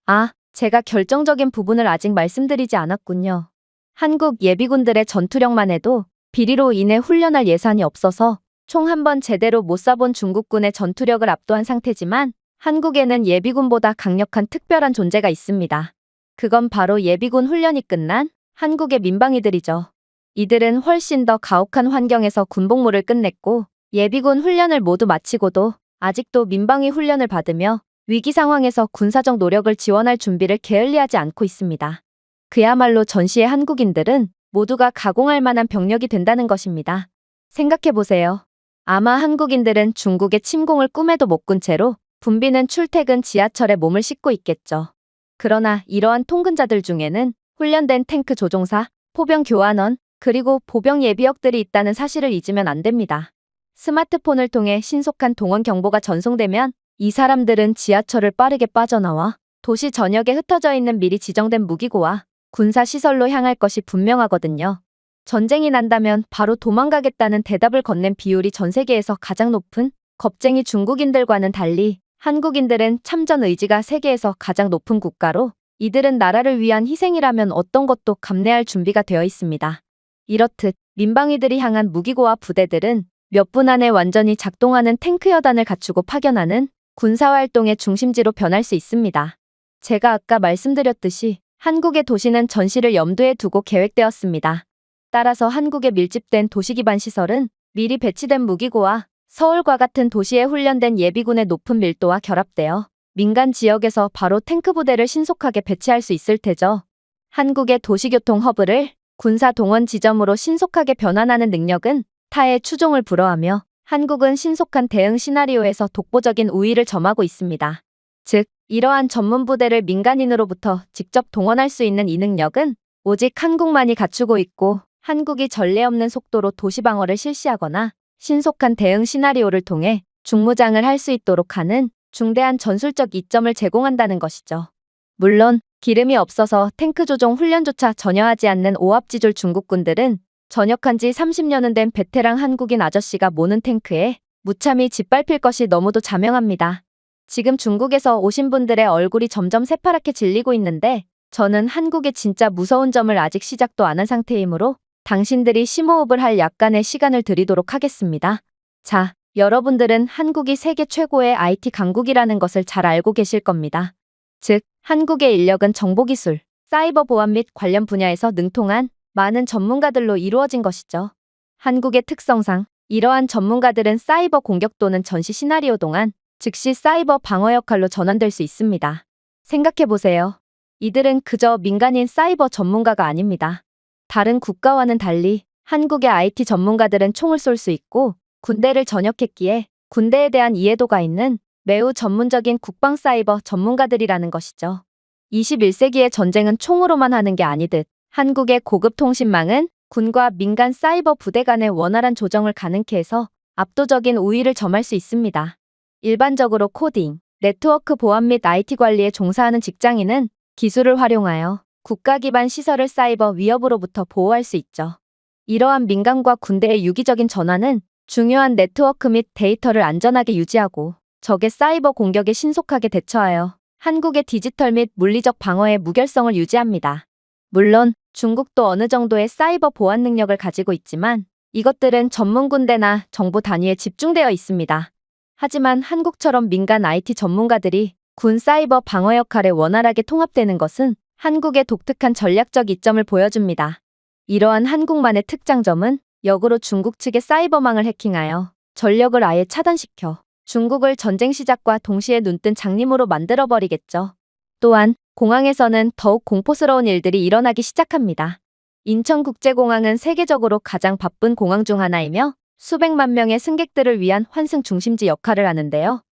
아, 제가 결정적인 부분을 아직 말씀드리지 않았군요. 한국 예비군들의 전투력만 해도 비리로 인해 훈련할 예산이 없어서 총 한 번 제대로 못 쏴본 중국군의 전투력을 압도한 상태지만 한국에는 예비군보다 강력한 특별한 존재가 있습니다. 그건 바로 예비군 훈련이 끝난 한국의 민방위들이죠. 이들은 훨씬 더 가혹한 환경에서 군복무를 끝냈고 예비군 훈련을 모두 마치고도 아직도 민방위 훈련을 받으며 위기 상황에서 군사적 노력을 지원할 준비를 게을리하지 않고 있습니다. 그야말로 전시의 한국인들은 모두가 가공할 만한 병력이 된다는 것입니다. 생각해보세요. 아마 한국인들은 중국의 침공을 꿈에도 못 꾼 채로 붐비는 출퇴근 지하철에 몸을 싣고 있겠죠. 그러나 이러한 통근자들 중에는 훈련된 탱크 조종사, 포병 교환원, 그리고 보병 예비역들이 있다는 사실을 잊으면 안 됩니다. 스마트폰을 통해 신속한 동원 경보가 전송되면 이 사람들은 지하철을 빠르게 빠져나와 도시 전역에 흩어져 있는 미리 지정된 무기고와 군사시설로 향할 것이 분명하거든요. 전쟁이 난다면 바로 도망가겠다는 대답을 건넨 비율이 전 세계에서 가장 높은 겁쟁이 중국인들과는 달리 한국인들은 참전 의지가 세계에서 가장 높은 국가로 이들은 나라를 위한 희생이라면 어떤 것도 감내할 준비가 되어 있습니다. 이렇듯 민방위들이 향한 무기고와 부대들은 몇 분 안에 완전히 작동하는 탱크 여단을 갖추고 파견하는 군사활동의 중심지로 변할 수 있습니다. 제가 아까 말씀드렸듯이 한국의 도시는 전시를 염두에 두고 계획되었습니다. 따라서 한국의 밀집된 도시 기반 시설은 미리 배치된 무기고와 서울과 같은 도시에 훈련된 예비군의 높은 밀도와 결합되어 민간 지역에서 바로 탱크 부대를 신속하게 배치할 수 있을 테죠. 한국의 도시교통 허브를 군사 동원 지점으로 신속하게 변환하는 능력은 타의 추종을 불허하며 한국은 신속한 대응 시나리오에서 독보적인 우위를 점하고 있습니다. 즉, 이러한 전문 부대를 민간인으로부터 직접 동원할 수 있는 이 능력은 오직 한국만이 갖추고 있고 한국이 전례 없는 속도로 도시 방어를 실시하거나 신속한 대응 시나리오를 통해 중무장을 할 수 있도록 하는 중대한 전술적 이점을 제공한다는 것이죠. 물론 기름이 없어서 탱크 조종 훈련조차 전혀 하지 않는 오합지졸 중국군들은 전역한 지 30년은 된 베테랑 한국인 아저씨가 모는 탱크에 무참히 짓밟힐 것이 너무도 자명합니다. 지금 중국에서 오신 분들의 얼굴이 점점 새파랗게 질리고 있는데 저는 한국의 진짜 무서운 점을 아직 시작도 안 한 상태이므로 당신들이 심호흡을 할 약간의 시간을 드리도록 하겠습니다. 자, 여러분들은 한국이 세계 최고의 IT 강국이라는 것을 잘 알고 계실 겁니다. 즉, 한국의 인력은 정보기술, 사이버 보안 및 관련 분야에서 능통한 많은 전문가들로 이루어진 것이죠. 한국의 특성상 이러한 전문가들은 사이버 공격 또는 전시 시나리오 동안 즉시 사이버 방어 역할로 전환될 수 있습니다. 생각해보세요. 이들은 그저 민간인 사이버 전문가가 아닙니다. 다른 국가와는 달리 한국의 IT 전문가들은 총을 쏠 수 있고 군대를 전역했기에 군대에 대한 이해도가 있는 매우 전문적인 국방 사이버 전문가들이라는 것이죠. 21세기의 전쟁은 총으로만 하는 게 아니듯 한국의 고급 통신망은 군과 민간 사이버 부대 간의 원활한 조정을 가능케 해서 압도적인 우위를 점할 수 있습니다. 일반적으로 코딩, 네트워크 보안 및 IT 관리에 종사하는 직장인은 기술을 활용하여 국가 기반 시설을 사이버 위협으로부터 보호할 수 있죠. 이러한 민간과 군대의 유기적인 전환은 중요한 네트워크 및 데이터를 안전하게 유지하고 적의 사이버 공격에 신속하게 대처하여 한국의 디지털 및 물리적 방어의 무결성을 유지합니다. 물론 중국도 어느 정도의 사이버 보안 능력을 가지고 있지만 이것들은 전문 군대나 정부 단위에 집중되어 있습니다. 하지만 한국처럼 민간 IT 전문가들이 군 사이버 방어 역할에 원활하게 통합되는 것은 한국의 독특한 전략적 이점을 보여줍니다. 이러한 한국만의 특장점은 역으로 중국 측의 사이버망을 해킹하여 전력을 아예 차단시켜 중국을 전쟁 시작과 동시에 눈뜬 장님으로 만들어버리겠죠. 또한 공항에서는 더욱 공포스러운 일들이 일어나기 시작합니다. 인천국제공항은 세계적으로 가장 바쁜 공항 중 하나이며 수백만 명의 승객들을 위한 환승 중심지 역할을 하는데요.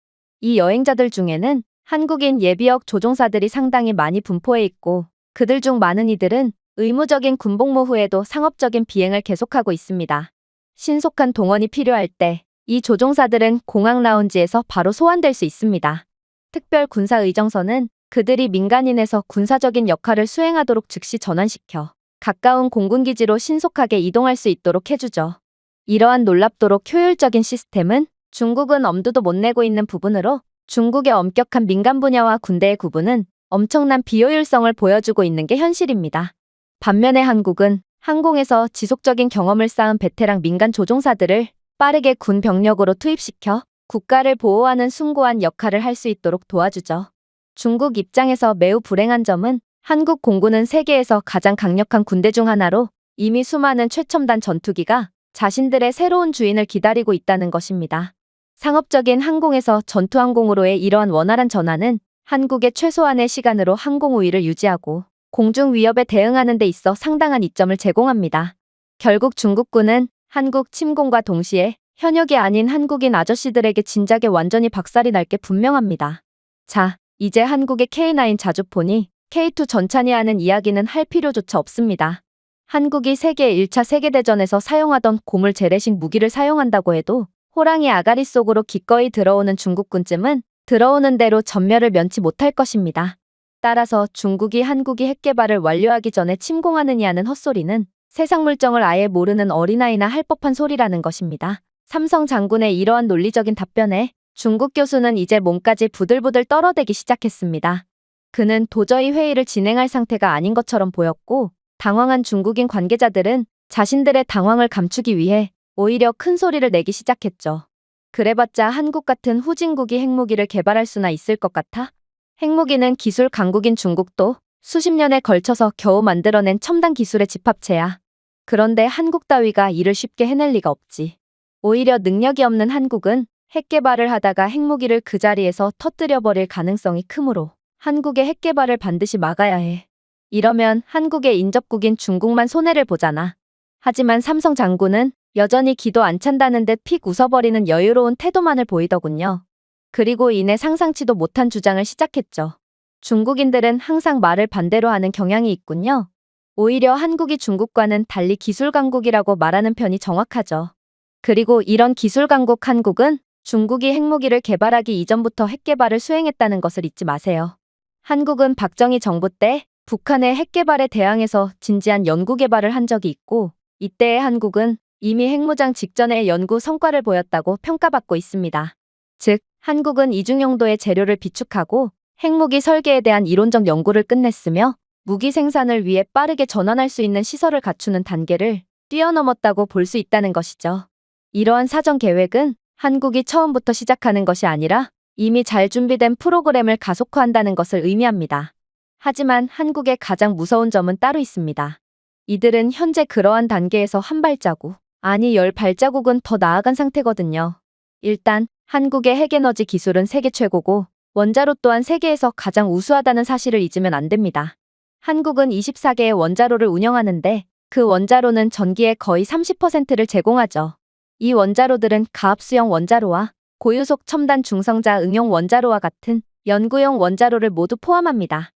이 여행자들 중에는 한국인 예비역 조종사들이 상당히 많이 분포해 있고 그들 중 많은 이들은 의무적인 군복무 후에도 상업적인 비행을 계속하고 있습니다. 신속한 동원이 필요할 때 이 조종사들은 공항 라운지에서 바로 소환될 수 있습니다. 특별 군사 의정선은 그들이 민간인에서 군사적인 역할을 수행하도록 즉시 전환시켜 가까운 공군기지로 신속하게 이동할 수 있도록 해주죠. 이러한 놀랍도록 효율적인 시스템은 중국은 엄두도 못 내고 있는 부분으로 중국의 엄격한 민간 분야와 군대의 구분은 엄청난 비효율성을 보여주고 있는 게 현실입니다. 반면에 한국은 항공에서 지속적인 경험을 쌓은 베테랑 민간 조종사들을 빠르게 군 병력으로 투입시켜 국가를 보호하는 숭고한 역할을 할 수 있도록 도와주죠. 중국 입장에서 매우 불행한 점은 한국 공군은 세계에서 가장 강력한 군대 중 하나로 이미 수많은 최첨단 전투기가 자신들의 새로운 주인을 기다리고 있다는 것입니다. 상업적인 항공에서 전투항공으로의 이러한 원활한 전환은 한국의 최소한의 시간으로 항공 우위를 유지하고 공중 위협에 대응하는 데 있어 상당한 이점을 제공합니다. 결국 중국군은 한국 침공과 동시에 현역이 아닌 한국인 아저씨들에게 진작에 완전히 박살이 날 게 분명합니다. 자, 이제 한국의 K9 자주포니 K2 전찬이 하는 이야기는 할 필요조차 없습니다. 한국이 세계 1차 세계대전에서 사용하던 고물 재래식 무기를 사용한다고 해도 호랑이 아가리 속으로 기꺼이 들어오는 중국군쯤은 들어오는 대로 전멸을 면치 못할 것입니다. 따라서 중국이 한국이 핵 개발을 완료하기 전에 침공하느냐는 헛소리는 세상 물정을 아예 모르는 어린아이나 할 법한 소리라는 것입니다. 삼성 장군의 이러한 논리적인 답변에 중국 교수는 이제 몸까지 부들부들 떨어대기 시작했습니다. 그는 도저히 회의를 진행할 상태가 아닌 것처럼 보였고 당황한 중국인 관계자들은 자신들의 당황을 감추기 위해 오히려 큰 소리를 내기 시작했죠. 그래봤자 한국 같은 후진국이 핵무기를 개발할 수나 있을 것 같아? 핵무기는 기술 강국인 중국도 수십 년에 걸쳐서 겨우 만들어낸 첨단 기술의 집합체야. 그런데 한국 따위가 이를 쉽게 해낼 리가 없지. 오히려 능력이 없는 한국은 핵 개발을 하다가 핵무기를 그 자리에서 터뜨려 버릴 가능성이 크므로 한국의 핵 개발을 반드시 막아야 해. 이러면 한국의 인접국인 중국만 손해를 보잖아. 하지만 삼성 장군은 여전히 기도 안 찬다는 듯 픽 웃어버리는 여유로운 태도만을 보이더군요. 그리고 이내 상상치도 못한 주장을 시작했죠. 중국인들은 항상 말을 반대로 하는 경향이 있군요. 오히려 한국이 중국과는 달리 기술 강국이라고 말하는 편이 정확하죠. 그리고 이런 기술 강국 한국은 중국이 핵무기를 개발하기 이전부터 핵 개발을 수행했다는 것을 잊지 마세요. 한국은 박정희 정부 때 북한의 핵 개발에 대항해서 진지한 연구 개발을 한 적이 있고, 이때의 한국은 이미 핵무장 직전의 연구 성과를 보였다고 평가받고 있습니다. 즉, 한국은 이중용도의 재료를 비축하고 핵무기 설계에 대한 이론적 연구를 끝냈으며 무기 생산을 위해 빠르게 전환할 수 있는 시설을 갖추는 단계를 뛰어넘었다고 볼 수 있다는 것이죠. 이러한 사전 계획은 한국이 처음부터 시작하는 것이 아니라 이미 잘 준비된 프로그램을 가속화한다는 것을 의미합니다. 하지만 한국의 가장 무서운 점은 따로 있습니다. 이들은 현재 그러한 단계에서 한 발자국, 아니 10발자국은 더 나아간 상태거든요. 일단 한국의 핵에너지 기술은 세계 최고고 원자로 또한 세계에서 가장 우수하다는 사실을 잊으면 안 됩니다. 한국은 24개의 원자로를 운영하는데 그 원자로는 전기의 거의 30%를 제공하죠. 이 원자로들은 가압수형 원자로와 고유속 첨단 중성자 응용 원자로와 같은 연구용 원자로를 모두 포함합니다.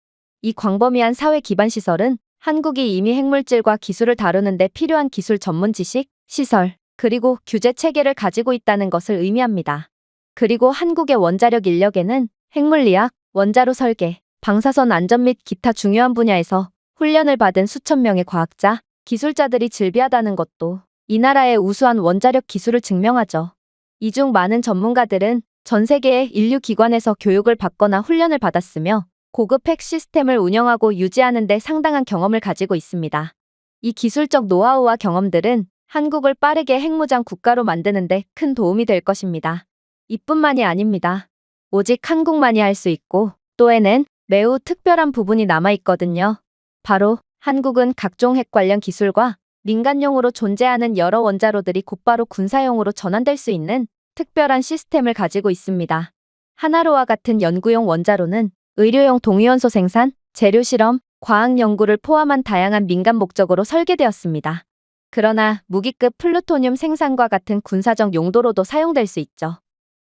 이 광범위한 사회 기반 시설은 한국이 이미 핵물질과 기술을 다루는데 필요한 기술 전문 지식, 시설, 그리고 규제 체계를 가지고 있다는 것을 의미합니다. 그리고 한국의 원자력 인력에는 핵물리학, 원자로 설계, 방사선 안전 및 기타 중요한 분야에서 훈련을 받은 수천 명의 과학자, 기술자들이 즐비하다는 것도 이 나라의 우수한 원자력 기술을 증명하죠. 이 중 많은 전문가들은 전 세계의 인류 기관에서 교육을 받거나 훈련을 받았으며 고급 핵 시스템을 운영하고 유지하는 데 상당한 경험을 가지고 있습니다. 이 기술적 노하우와 경험들은 한국을 빠르게 핵무장 국가로 만드는 데 큰 도움이 될 것입니다. 이뿐만이 아닙니다. 오직 한국만이 할 수 있고 또에는 매우 특별한 부분이 남아있거든요. 바로 한국은 각종 핵 관련 기술과 민간용으로 존재하는 여러 원자로들이 곧바로 군사용으로 전환될 수 있는 특별한 시스템을 가지고 있습니다. 하나로와 같은 연구용 원자로는 의료용 동위원소 생산, 재료 실험, 과학 연구를 포함한 다양한 민간 목적으로 설계되었습니다. 그러나 무기급 플루토늄 생산과 같은 군사적 용도로도 사용될 수 있죠.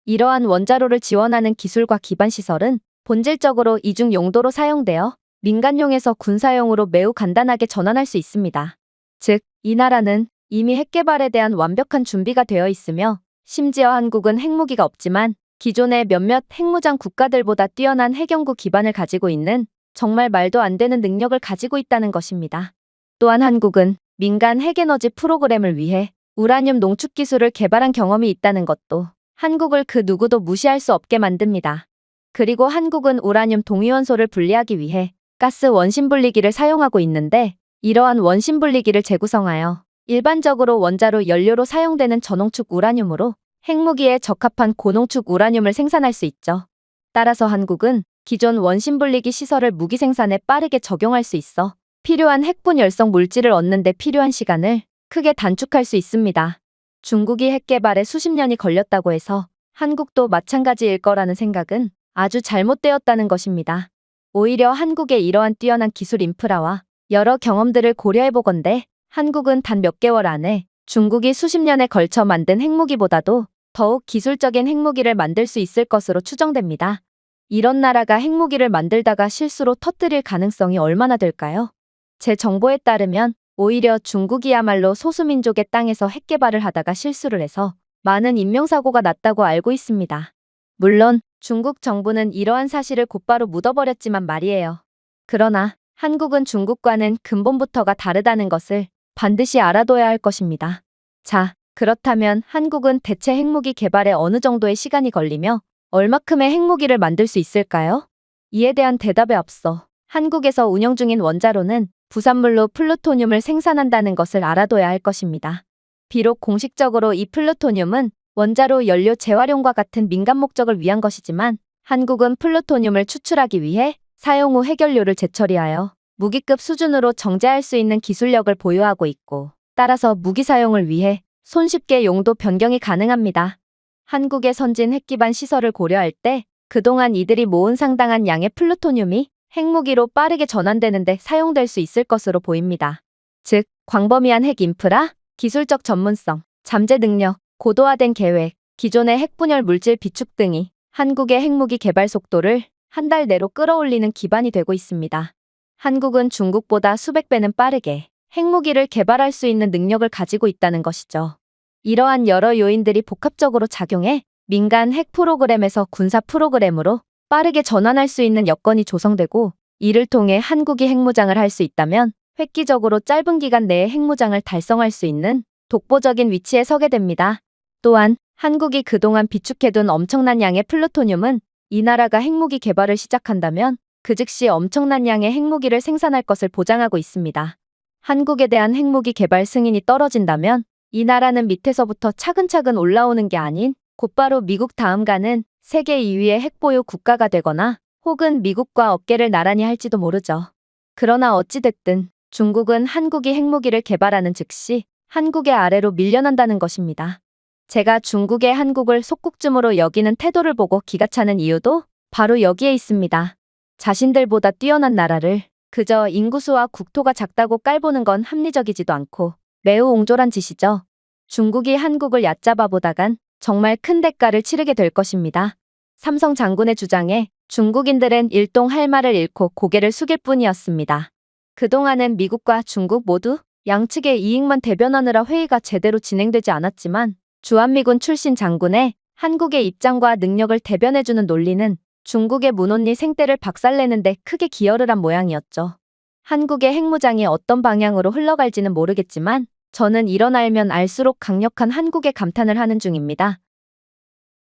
이러한 원자로를 지원하는 기술과 기반 시설은 본질적으로 이중 용도로 사용되어 민간용에서 군사용으로 매우 간단하게 전환할 수 있습니다. 즉, 이 나라는 이미 핵 개발에 대한 완벽한 준비가 되어 있으며 심지어 한국은 핵무기가 없지만 기존의 몇몇 핵무장 국가들보다 뛰어난 핵연구 기반을 가지고 있는 정말 말도 안 되는 능력을 가지고 있다는 것입니다. 또한 한국은 민간 핵에너지 프로그램을 위해 우라늄 농축 기술을 개발한 경험이 있다는 것도 한국을 그 누구도 무시할 수 없게 만듭니다. 그리고 한국은 우라늄 동위원소를 분리하기 위해 가스 원심 분리기를 사용하고 있는데 이러한 원심 분리기를 재구성하여 일반적으로 원자로 연료로 사용되는 저농축 우라늄으로 핵무기에 적합한 고농축 우라늄을 생산할 수 있죠. 따라서 한국은 기존 원심 분리기 시설을 무기 생산에 빠르게 적용할 수 있어 필요한 핵분 열성 물질을 얻는 데 필요한 시간을 크게 단축할 수 있습니다. 중국이 핵 개발에 수십 년이 걸렸다고 해서 한국도 마찬가지일 거라는 생각은 아주 잘못되었다는 것입니다. 오히려 한국의 이러한 뛰어난 기술 인프라와 여러 경험들을 고려해보건대 한국은 단 몇 개월 안에 중국이 수십 년에 걸쳐 만든 핵무기보다도 더욱 기술적인 핵무기를 만들 수 있을 것으로 추정됩니다. 이런 나라가 핵무기를 만들다가 실수로 터뜨릴 가능성이 얼마나 될까요? 제 정보에 따르면 오히려 중국이야말로 소수민족의 땅에서 핵 개발을 하다가 실수를 해서 많은 인명사고가 났다고 알고 있습니다. 물론 중국 정부는 이러한 사실을 곧바로 묻어버렸지만 말이에요. 그러나 한국은 중국과는 근본부터가 다르다는 것을 반드시 알아둬야 할 것입니다. 자, 그렇다면 한국은 대체 핵무기 개발에 어느 정도의 시간이 걸리며 얼마큼의 핵무기를 만들 수 있을까요? 이에 대한 대답에 앞서 한국에서 운영 중인 원자로는 부산물로 플루토늄을 생산한다는 것을 알아둬야 할 것입니다. 비록 공식적으로 이 플루토늄은 원자로 연료 재활용과 같은 민간 목적을 위한 것이지만 한국은 플루토늄을 추출하기 위해 사용 후 핵연료를 재처리하여 무기급 수준으로 정제할 수 있는 기술력을 보유하고 있고 따라서 무기 사용을 위해 손쉽게 용도 변경이 가능합니다. 한국의 선진 핵기반 시설을 고려할 때 그동안 이들이 모은 상당한 양의 플루토늄이 핵무기로 빠르게 전환되는데 사용될 수 있을 것으로 보입니다. 즉, 광범위한 핵 인프라, 기술적 전문성, 잠재 능력, 고도화된 계획, 기존의 핵분열 물질 비축 등이 한국의 핵무기 개발 속도를 한 달 내로 끌어올리는 기반이 되고 있습니다. 한국은 중국보다 수백 배는 빠르게 핵무기를 개발할 수 있는 능력을 가지고 있다는 것이죠. 이러한 여러 요인들이 복합적으로 작용해 민간 핵 프로그램에서 군사 프로그램으로 빠르게 전환할 수 있는 여건이 조성되고, 이를 통해 한국이 핵무장을 할 수 있다면 획기적으로 짧은 기간 내에 핵무장을 달성할 수 있는 독보적인 위치에 서게 됩니다. 또한 한국이 그동안 비축해둔 엄청난 양의 플루토늄은 이 나라가 핵무기 개발을 시작한다면 그 즉시 엄청난 양의 핵무기를 생산할 것을 보장하고 있습니다. 한국에 대한 핵무기 개발 승인이 떨어진다면 이 나라는 밑에서부터 차근차근 올라오는 게 아닌 곧바로 미국 다음 가는 세계 2위의 핵보유 국가가 되거나 혹은 미국과 어깨를 나란히 할지도 모르죠. 그러나 어찌됐든 중국은 한국이 핵무기를 개발하는 즉시 한국의 아래로 밀려난다는 것입니다. 제가 중국의 한국을 속국쯤으로 여기는 태도를 보고 기가 차는 이유도 바로 여기에 있습니다. 자신들보다 뛰어난 나라를 그저 인구수와 국토가 작다고 깔보는 건 합리적이지도 않고 매우 옹졸한 짓이죠. 중국이 한국을 얕잡아 보다간 정말 큰 대가를 치르게 될 것입니다. 삼성 장군의 주장에 중국인들은 일동 할 말을 잃고 고개를 숙일 뿐이었습니다. 그동안은 미국과 중국 모두 양측의 이익만 대변하느라 회의가 제대로 진행되지 않았지만 주한미군 출신 장군의 한국의 입장과 능력을 대변해주는 논리는 중국의 문혼리 생떼를 박살내는데 크게 기여를 한 모양이었죠. 한국의 핵무장이 어떤 방향으로 흘러갈지는 모르겠지만 저는 이런 알면 알수록 강력한 한국에 감탄을 하는 중입니다.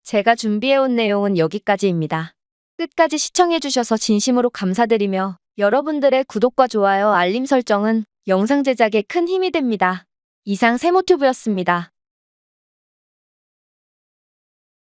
제가 준비해온 내용은 여기까지입니다. 끝까지 시청해주셔서 진심으로 감사드리며 여러분들의 구독과 좋아요, 알림 설정은 영상 제작에 큰 힘이 됩니다. 이상 세모튜브였습니다.